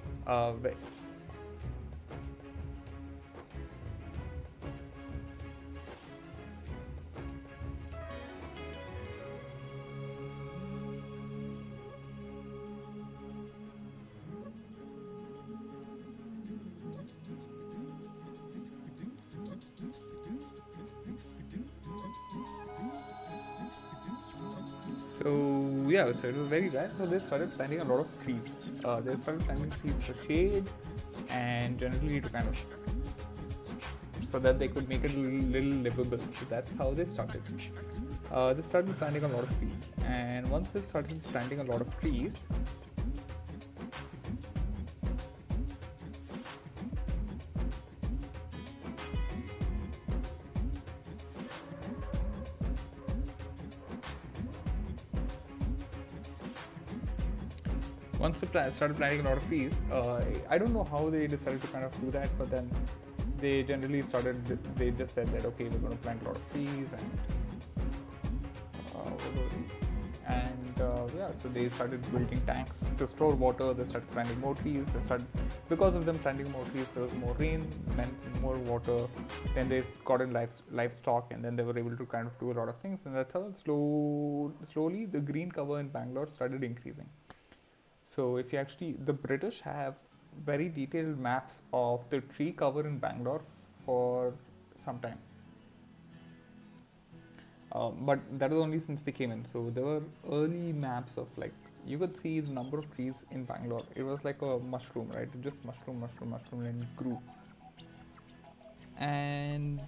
So yeah, so it was very dry. So they started planting a lot of trees. They started planting trees for shade and generally to kind of so that they could make it a little livable. So that's how they started. They started planting a lot of trees, and once they started planting a lot of trees, started planting a lot of trees, I don't know how they decided to kind of do that, but then they generally they just said that okay, we're going to plant a lot of trees, and yeah, so they started building tanks to store water. They started planting more trees. Because of them planting more trees, there was more rain, meant more water. Then they got in livestock, and then they were able to kind of do a lot of things. And that's how slowly the green cover in Bangalore started increasing. So if you the British have very detailed maps of the tree cover in Bangalore for some time. But that was only since they came in. So there were early maps of you could see the number of trees in Bangalore. It was like a mushroom, right? It just mushroom, and it grew. And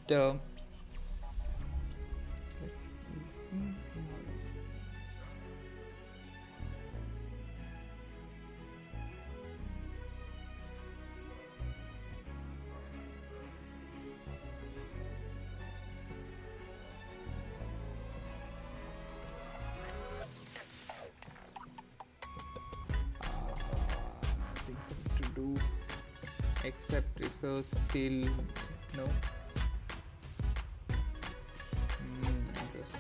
except it's a still no. Interesting.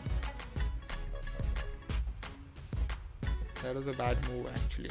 That was a bad move actually.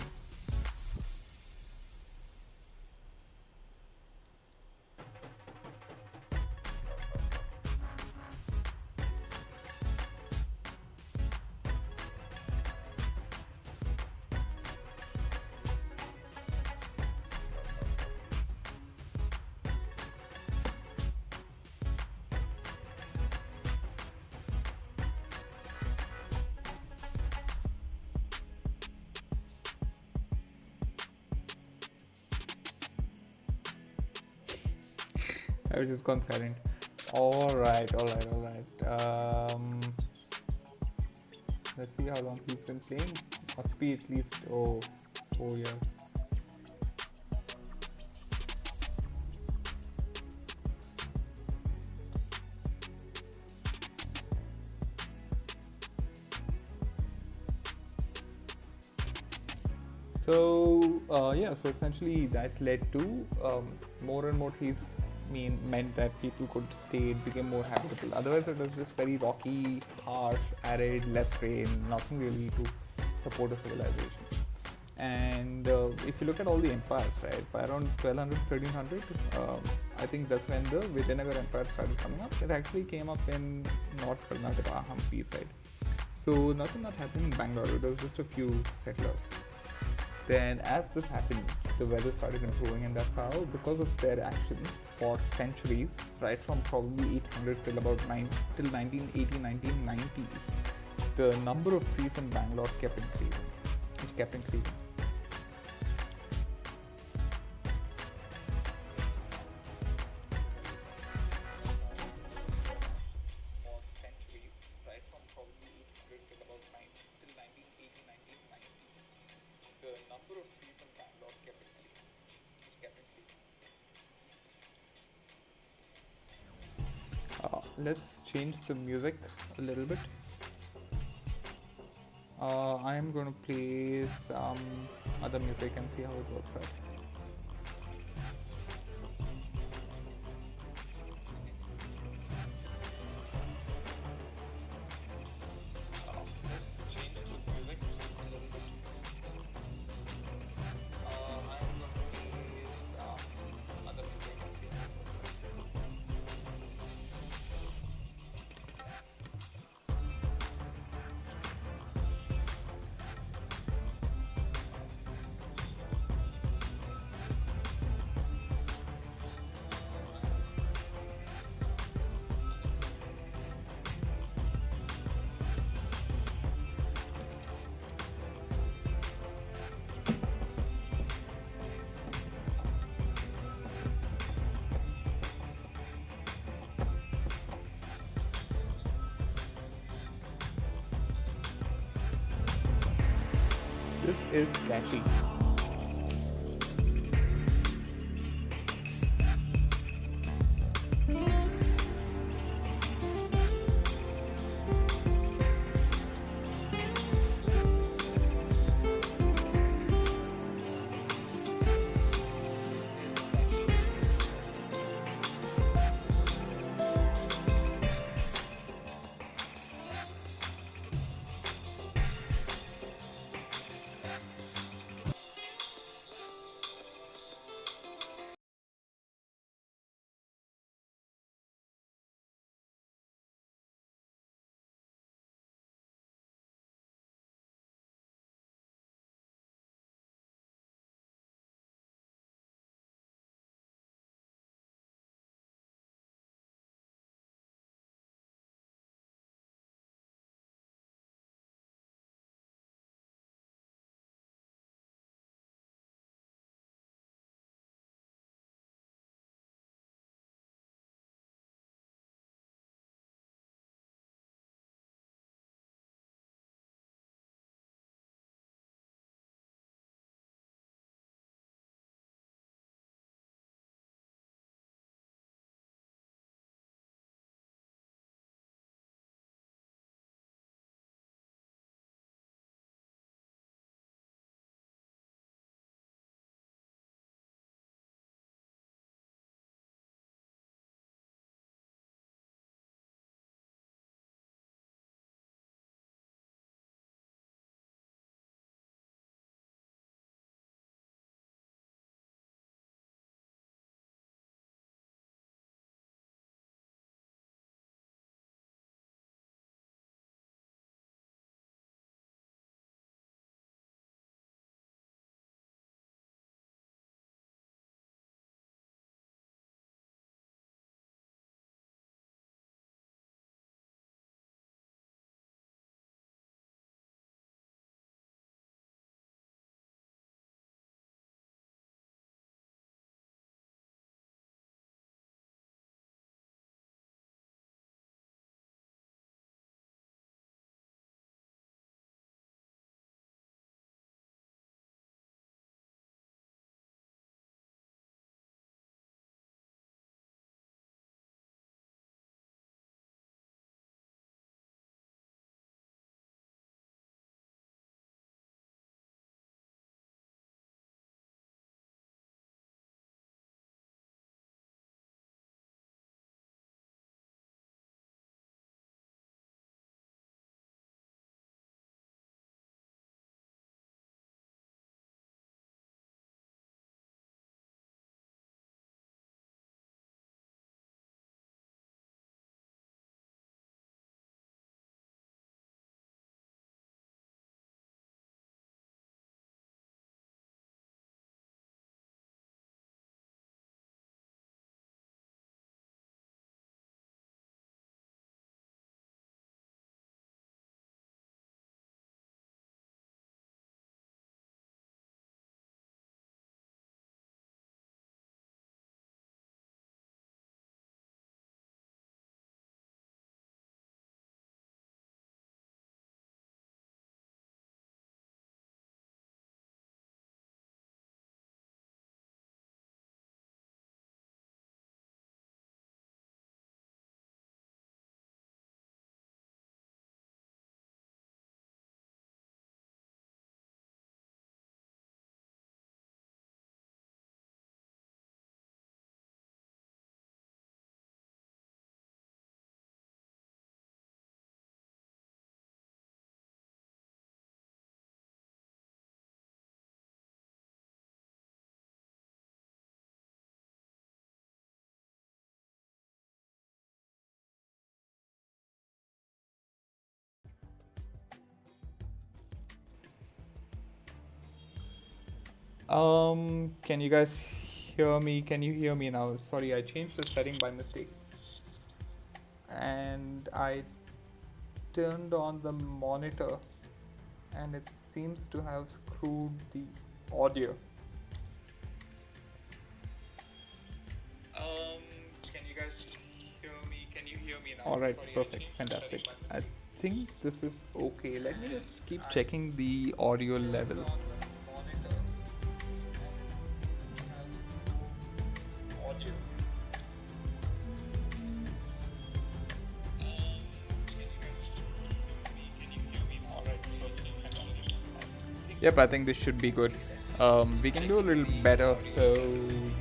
I've just gone silent. All right. Let's see how long he's been playing. Must be at least 4 years. So so essentially that led to more and more trees meant that people could stay, it became more habitable. Otherwise it was just very rocky, harsh, arid, less rain, nothing really to support a civilization. And if you look at all the empires, right, by around 1200, 1300, I think that's when the Vijayanagar Empire started coming up. It actually came up in North Karnataka, Hampi side. So nothing much happened in Bangalore, there was just a few settlers. Then as this happened, the weather started improving, and that's how, because of their actions for centuries, right from probably 800 till about 1980, 1990, the number of trees in Bangalore kept increasing. It kept increasing. Let's change the music a little bit. I'm going to play some other music and see how it works out. This is catchy. Can you guys hear me? Can you hear me now? Sorry, I changed the setting by mistake. And I turned on the monitor and it seems to have screwed the audio. Can you guys hear me? Can you hear me now? Alright, perfect, fantastic. I think this is okay. Let me just keep checking the audio level. Yep, I think this should be good. We can do a little better. So,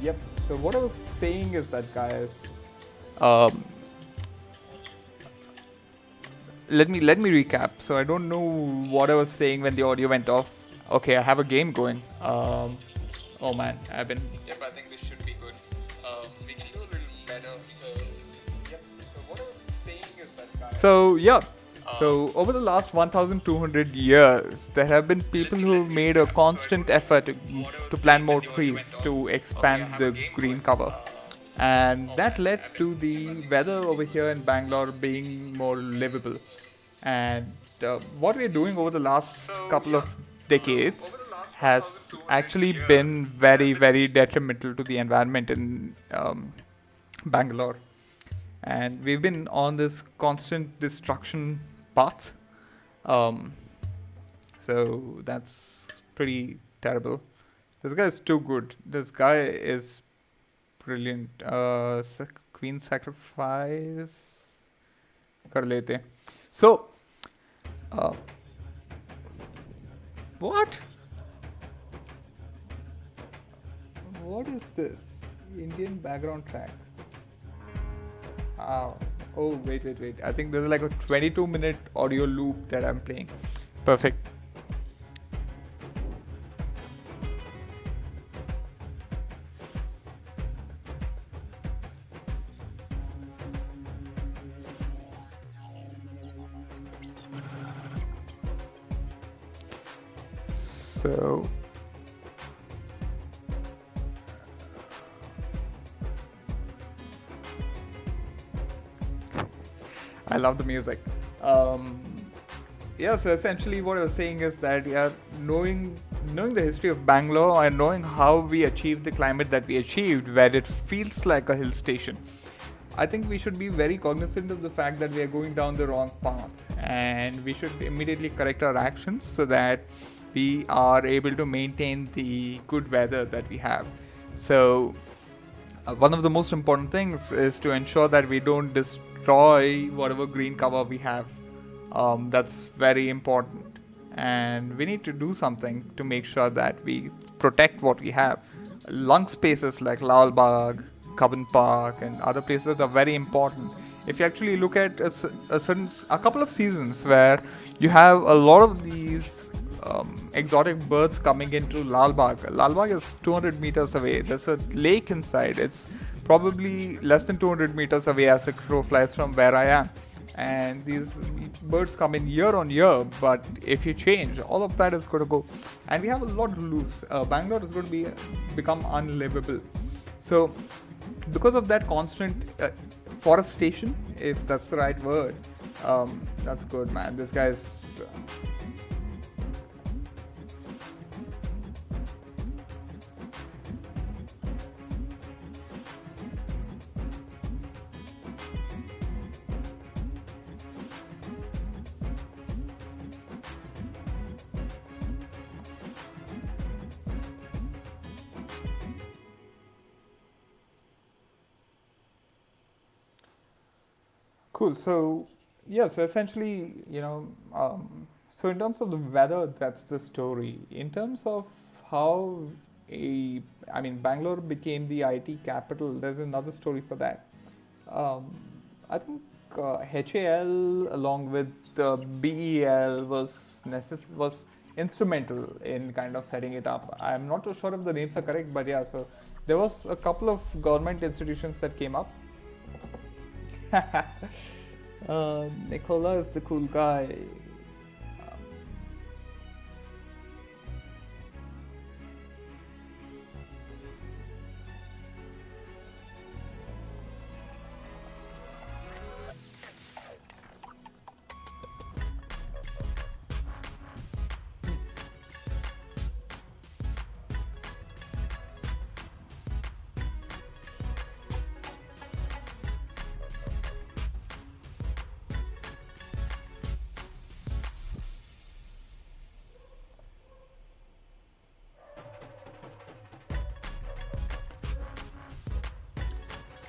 yep. So what I was saying is that, guys, um, let me recap. So I don't know what I was saying when the audio went off. Okay, I have a game going. Oh man, I've been. Yep, I think this should be good. We can do a little better. So, yep. So what I was saying is that, guys. So yeah. So over the last 1,200 years, there have been people who have made a constant effort to plant more trees to expand the green cover. And that led to the weather over here in Bangalore being more livable. And what we're doing over the last couple of decades has actually been very, very detrimental to the environment in Bangalore. And we've been on this constant destruction path. Um, so that's pretty terrible. This guy is too good. This guy is brilliant. Queen sacrifice kar lete. So, uh, what? What is this? Indian background track. Oh, wait. I think there's like a 22-minute audio loop that I'm playing. Perfect. So I love the music. Yeah, so essentially what I was saying is that, yeah, knowing the history of Bangalore and knowing how we achieved the climate that we achieved, where it feels like a hill station, I think we should be very cognizant of the fact that we are going down the wrong path, and we should immediately correct our actions so that we are able to maintain the good weather that we have. So one of the most important things is to ensure that we don't destroy whatever green cover we have. That's very important, and we need to do something to make sure that we protect what we have. Lung spaces like Lal Bagh, Cubbon Park, and other places are very important. If you actually look at a couple of seasons where you have a lot of these exotic birds coming into Lal Bagh. Lal Bagh is 200 meters away. There's a lake inside. It's probably less than 200 meters away as the crow flies from where I am. And these birds come in year on year, but if you change, all of that is going to go. And we have a lot to lose. Bangalore is going to become unlivable. So because of that constant forestation, if that's the right word, that's good, man. This guy's... Cool. So, yeah, so essentially, so in terms of the weather, that's the story. In terms of how Bangalore became the IT capital, there's another story for that. I think HAL along with BEL was instrumental in kind of setting it up. I'm not too sure if the names are correct, but yeah, so there was a couple of government institutions that came up. Nicola is the cool guy.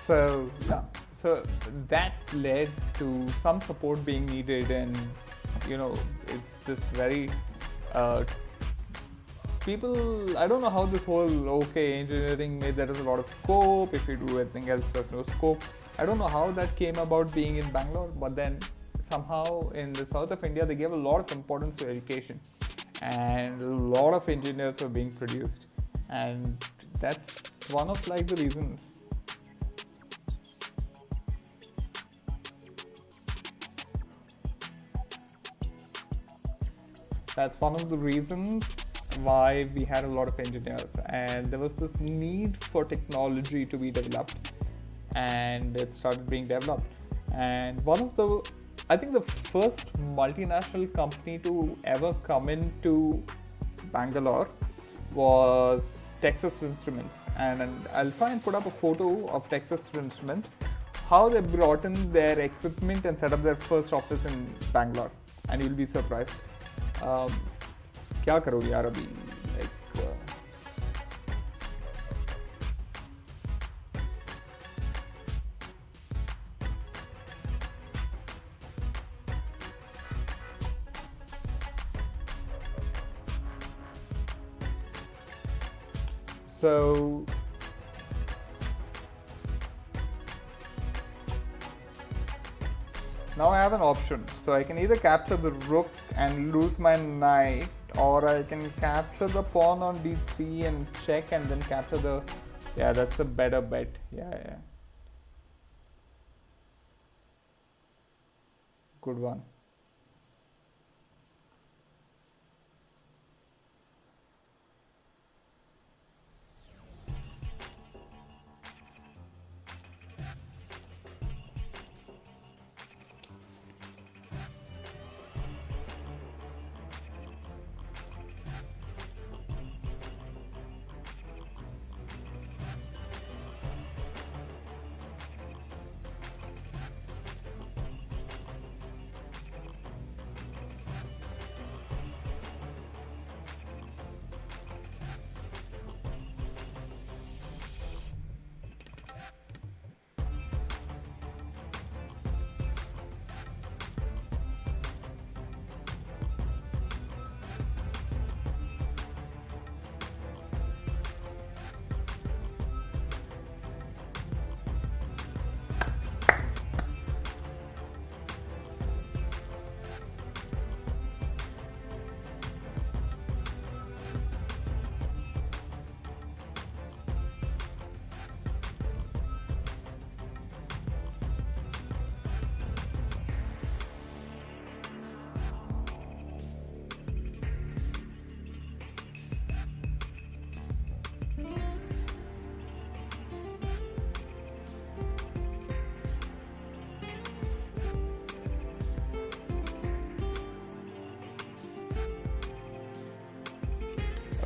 So yeah, so that led to some support being needed, and it's this very people. I don't know how this whole engineering there is a lot of scope. If you do anything else, there's no scope. I don't know how that came about being in Bangalore, but then somehow in the south of India they gave a lot of importance to education, and a lot of engineers were being produced, and that's one of the reasons. That's one of the reasons why we had a lot of engineers, and there was this need for technology to be developed, and it started being developed. And I think the first multinational company to ever come into Bangalore was Texas Instruments, and I'll try and put up a photo of Texas Instruments, how they brought in their equipment and set up their first office in Bangalore, and you'll be surprised. क्या करोगे यार अभी so now I have an option, so I can either capture the rook and lose my knight, or I can capture the pawn on d3 and check and then capture the... Yeah, that's a better bet. Yeah. Good one.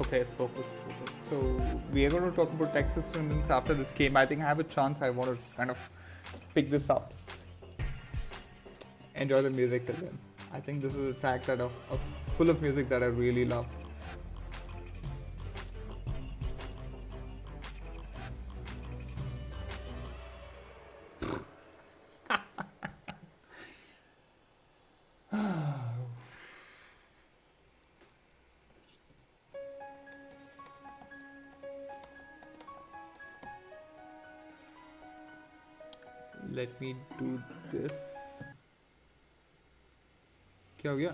Okay, focus. So we are going to talk about Texas Instruments after this game. I think I have a chance. I want to kind of pick this up. Enjoy the music till then. I think this is a track that full of music that I really love. Let me do this. क्या हो गया?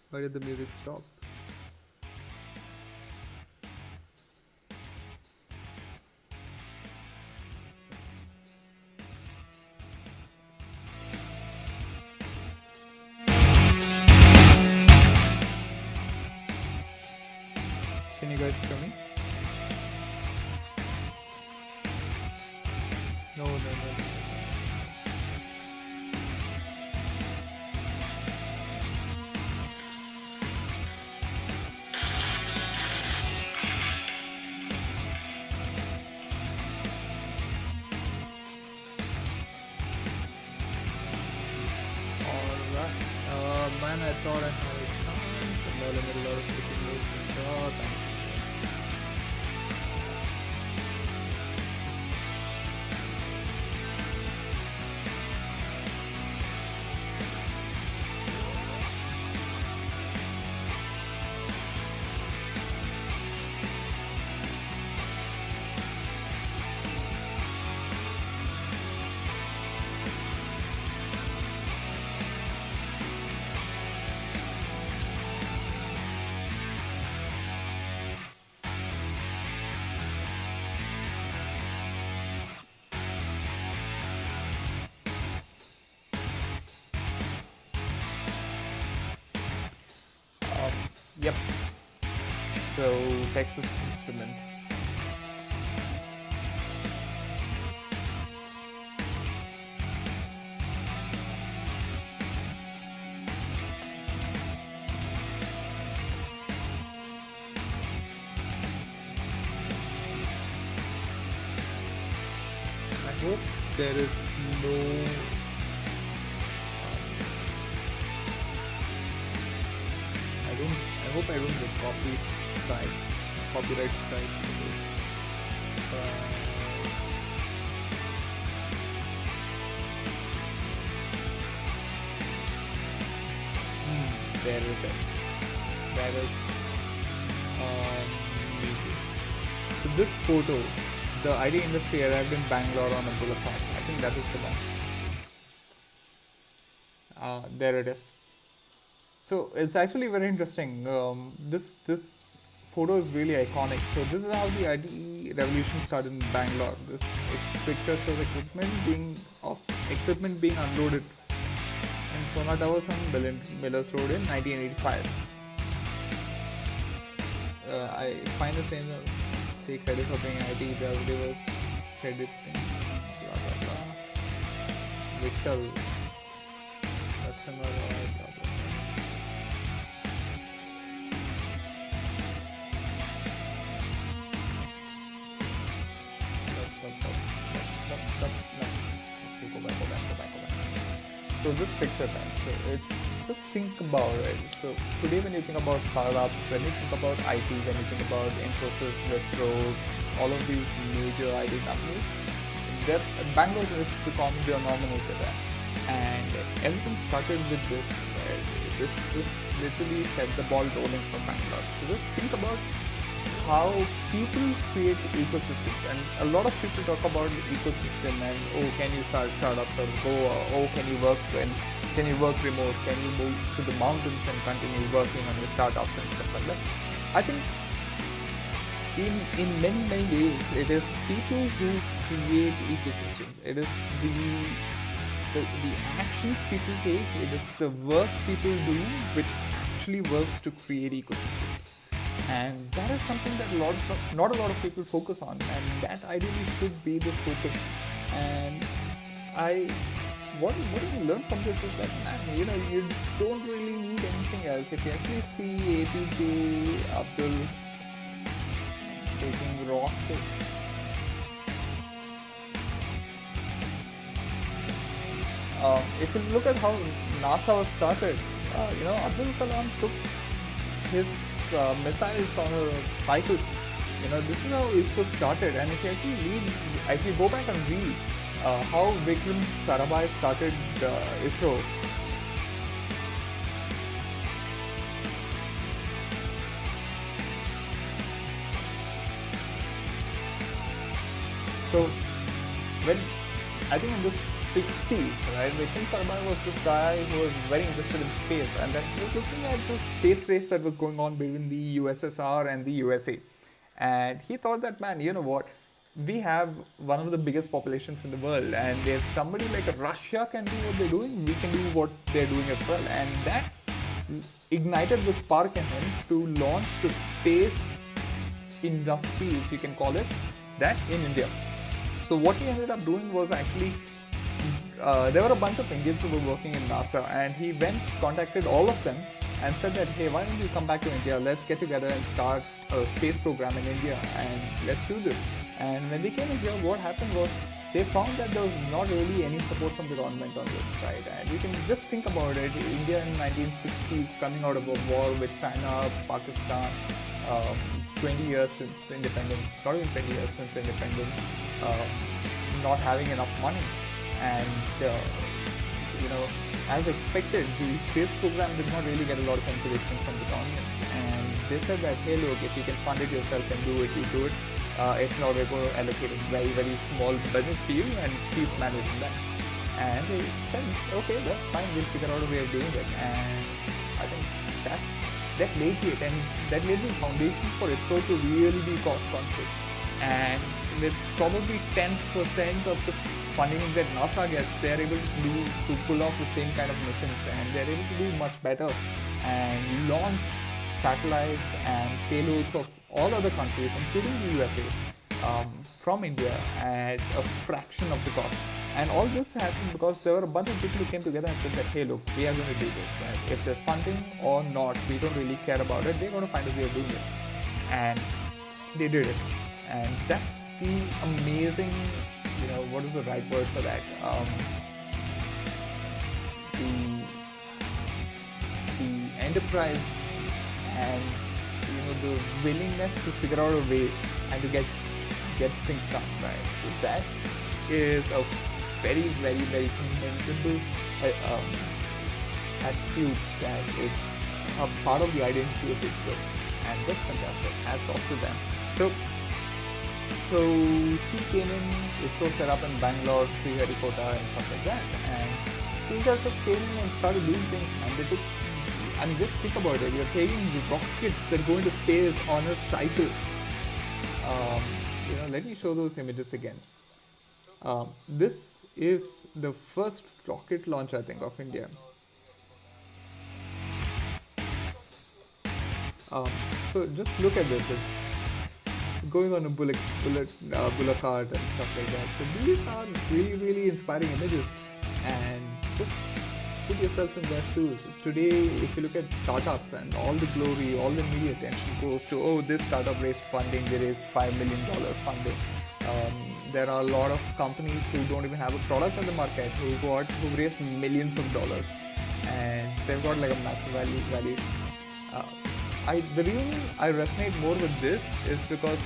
Why did the music stop? Can you guys hear me? No. Man, I thought I had a chance, and I made a lot of freaking moves and shot. Yep. So Texas Instruments. I hope there is no I hope I don't get copyright strike for this. There it is. That is amazing. So this photo, the IT industry arrived in Bangalore on a bullet cart. I think that is the one. There it is. So it's actually very interesting. This photo is really iconic. So this is how the IT revolution started in Bangalore. This picture shows equipment being unloaded in Sona Towers on Millers Road in 1985. I find the same. Take credit for being IT. The other was credit. Blah blah blah. Victor. Customer. So this picture time, so it's just think about it. So today when you think about startups, when you think about IT, when you think about Infosys, Wipro, all of these major IT companies, Bangalore is the common denominator there. And everything started with this. This literally set the ball rolling for Bangalore. So just think about how people create ecosystems, and a lot of people talk about ecosystem and can you start startups or can you work remote, can you move to the mountains and continue working on your startups and stuff like that. I think in many ways it is people who create ecosystems. It is the actions people take, it is the work people do which actually works to create ecosystems. And that is something that not a lot of people focus on, and that ideally should be the focus. And what you learn from this is that, man, you don't really need anything else. If you actually see APJ Abdul taking rockets, if you look at how NASA was started, Abdul Kalam took his missiles on a cycle. This is how ISRO started. And if you go back and read how Vikram Sarabhai started ISRO, so I think in the 60s, right, Vikram Sarabhai was this guy who was very interested in space, and then he was looking at the space race that was going on between the USSR and the USA. And he thought that, man, you know what, we have one of the biggest populations in the world, and if somebody like Russia can do what they're doing, we can do what they're doing as well. And that ignited the spark in him to launch the space industry, if you can call it that, in India. So what he ended up doing was actually there were a bunch of Indians who were working in NASA, and he contacted all of them and said that, hey, why don't you come back to India, let's get together and start a space program in India, and let's do this. And when they came in here, what happened was they found that there was not really any support from the government on this, right? And you can just think about it, India in 1960s coming out of a war with China, Pakistan, 20 years since independence, not even 20 years since independence, not having enough money. And as expected, the space program did not really get a lot of encouragement from the government. And they said that, hey, look, if you can fund it yourself and do it, you do it. If not, we're going to allocate a very, very small budget for you and keep managing that. And they said, okay, that's fine, we'll figure out a way of doing it. And I think that laid it, and that laid the foundation for ISRO to really be cost conscious. And with probably 10% of the funding that NASA gets, they're able to pull off the same kind of missions, and they're able to do much better and launch satellites and payloads of all other countries, including the USA, from India at a fraction of the cost. And all this happened because there were a bunch of people who came together and said that, hey, look, we are going to do this. Right? If there's funding or not, we don't really care about it. They're going to find a way of doing it. And they did it. And that's the amazing, what is the right word for that? The enterprise and the willingness to figure out a way and to get things done, right? So that is a very, very, very commendable attribute that is a part of the identity of Digital, and that's fantastic. Hats off to them. So he came in, ISRO set up in Bangalore, Sriharikota and stuff like that, and he just came in and started doing things, and they took, just think about it, you're taking rockets that go into space on a cycle. Let me show those images again. This is the first rocket launch, I think, of India. So just look at this. It's going on a bullock cart and stuff like that. So these are really, really inspiring images. And just put yourself in their shoes. Today, if you look at startups and all the glory, all the media attention goes to, oh, this startup raised funding, they raised $5 million funding. There are a lot of companies who don't even have a product on the market who raised millions of dollars, and they've got like a massive value. The reason I resonate more with this is because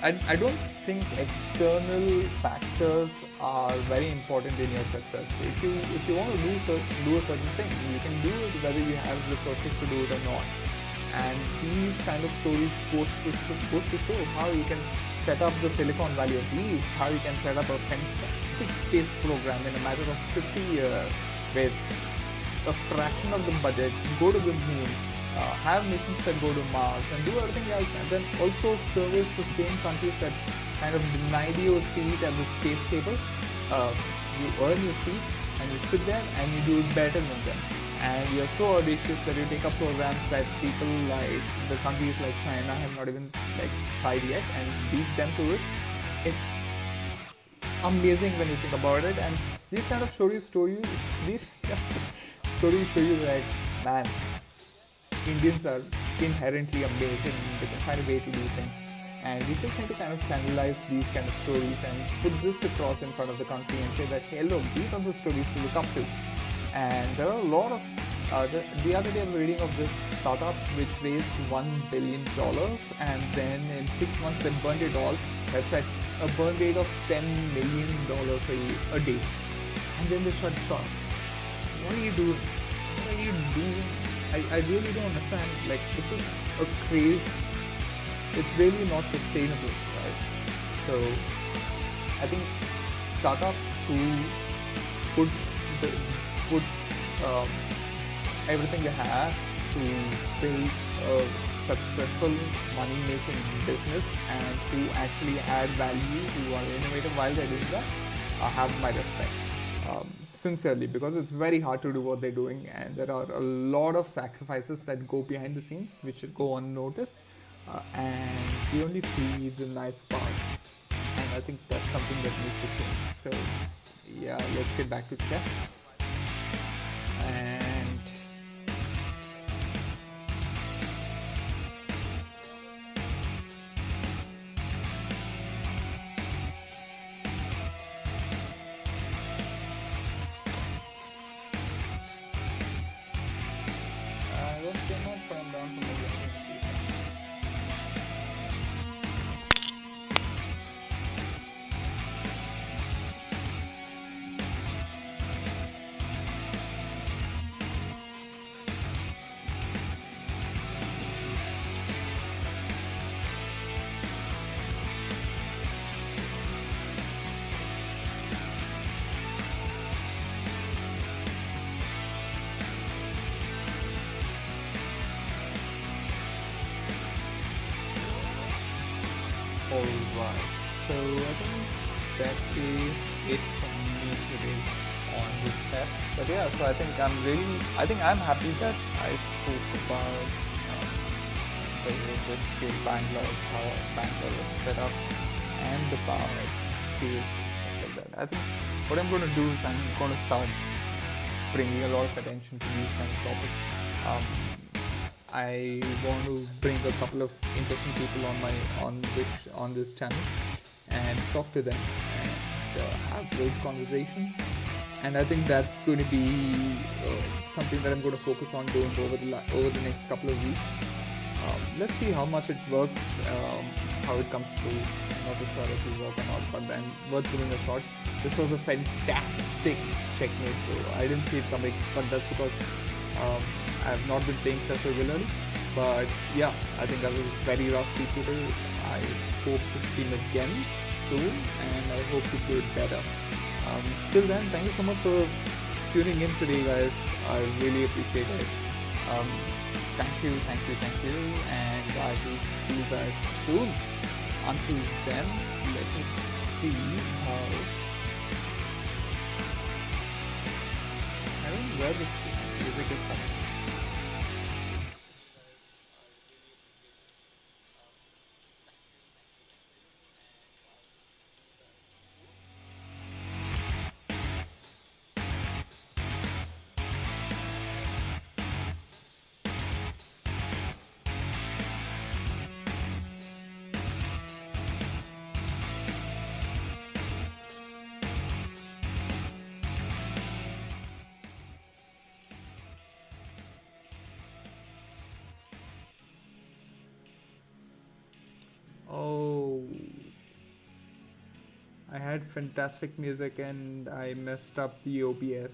I don't think external factors are very important in your success. If you want to do a certain thing, you can do it whether you have resources to do it or not. And these kind of stories goes to show how you can set up the Silicon Valley of the East, how you can set up a fantastic space program in a matter of 50 years with a fraction of the budget, go to the moon, have missions that go to Mars, and do everything else, and then also service the same countries that kind of denied you a seat at the space table. You earn your seat and you sit there and you do it better than them. And you're so audacious that you take up programs that people like the countries like China have not even tried yet and beat them to it. It's amazing when you think about it, and these kind of stories show you that, man, Indians are inherently amazing. They can find a way to do things, and we just need to kind of channelize these kind of stories and put this across in front of the country and say that, hey, look, these are the stories to look up to. And there are a lot of the other day I was reading of this startup which raised $1 billion, and then in 6 months they burned it all. That's at a burn rate of $10 million a day, and then they shut shop. What are you doing? I really don't understand. This is a craze. It's really not sustainable, right? So I think startups who put everything they have to build a successful money-making business and to actually add value, who are innovative while they're doing that, have my respect. Sincerely, because it's very hard to do what they're doing, and there are a lot of sacrifices that go behind the scenes which should go unnoticed, and we only see the nice parts, and I think that's something that needs to change. So yeah, let's get back to chess. And alright, so I think that is it from me today. on this test. But yeah, so I think I'm happy that I spoke about the with scale Bangalore, how Bangalore was set up, and the power scales and stuff like that. I think what I'm going to do is I'm going to start bringing a lot of attention to these kind of topics. I want to bring a couple of interesting people on this channel and talk to them and have great conversations. And I think that's going to be something that I'm going to focus on doing over the next couple of weeks. Let's see how much it works, how it comes through. I'm not too sure if it will work or not, but then worth giving a shot. This was a fantastic checkmate, so I didn't see it coming, but that's because I have not been playing chess regularly. But yeah, I think I was very rusty today. I hope to stream again soon, and I hope to do it better. Till then, thank you so much for tuning in today, guys. I really appreciate it. Thank you, and I will see you guys soon. Until then, let us see how. I don't know where this music is coming. Oh, I had fantastic music and I messed up the OBS.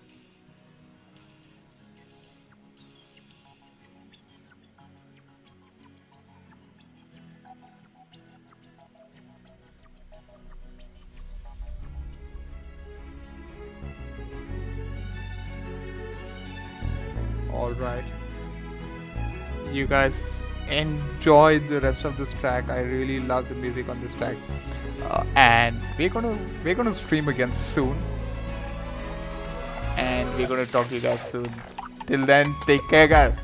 Alright, you guys enjoy the rest of this track. I really love the music on this track, and we're gonna stream again soon, and we're gonna talk to you guys soon. Till then, take care, guys.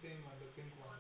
same one, the pink one.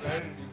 Where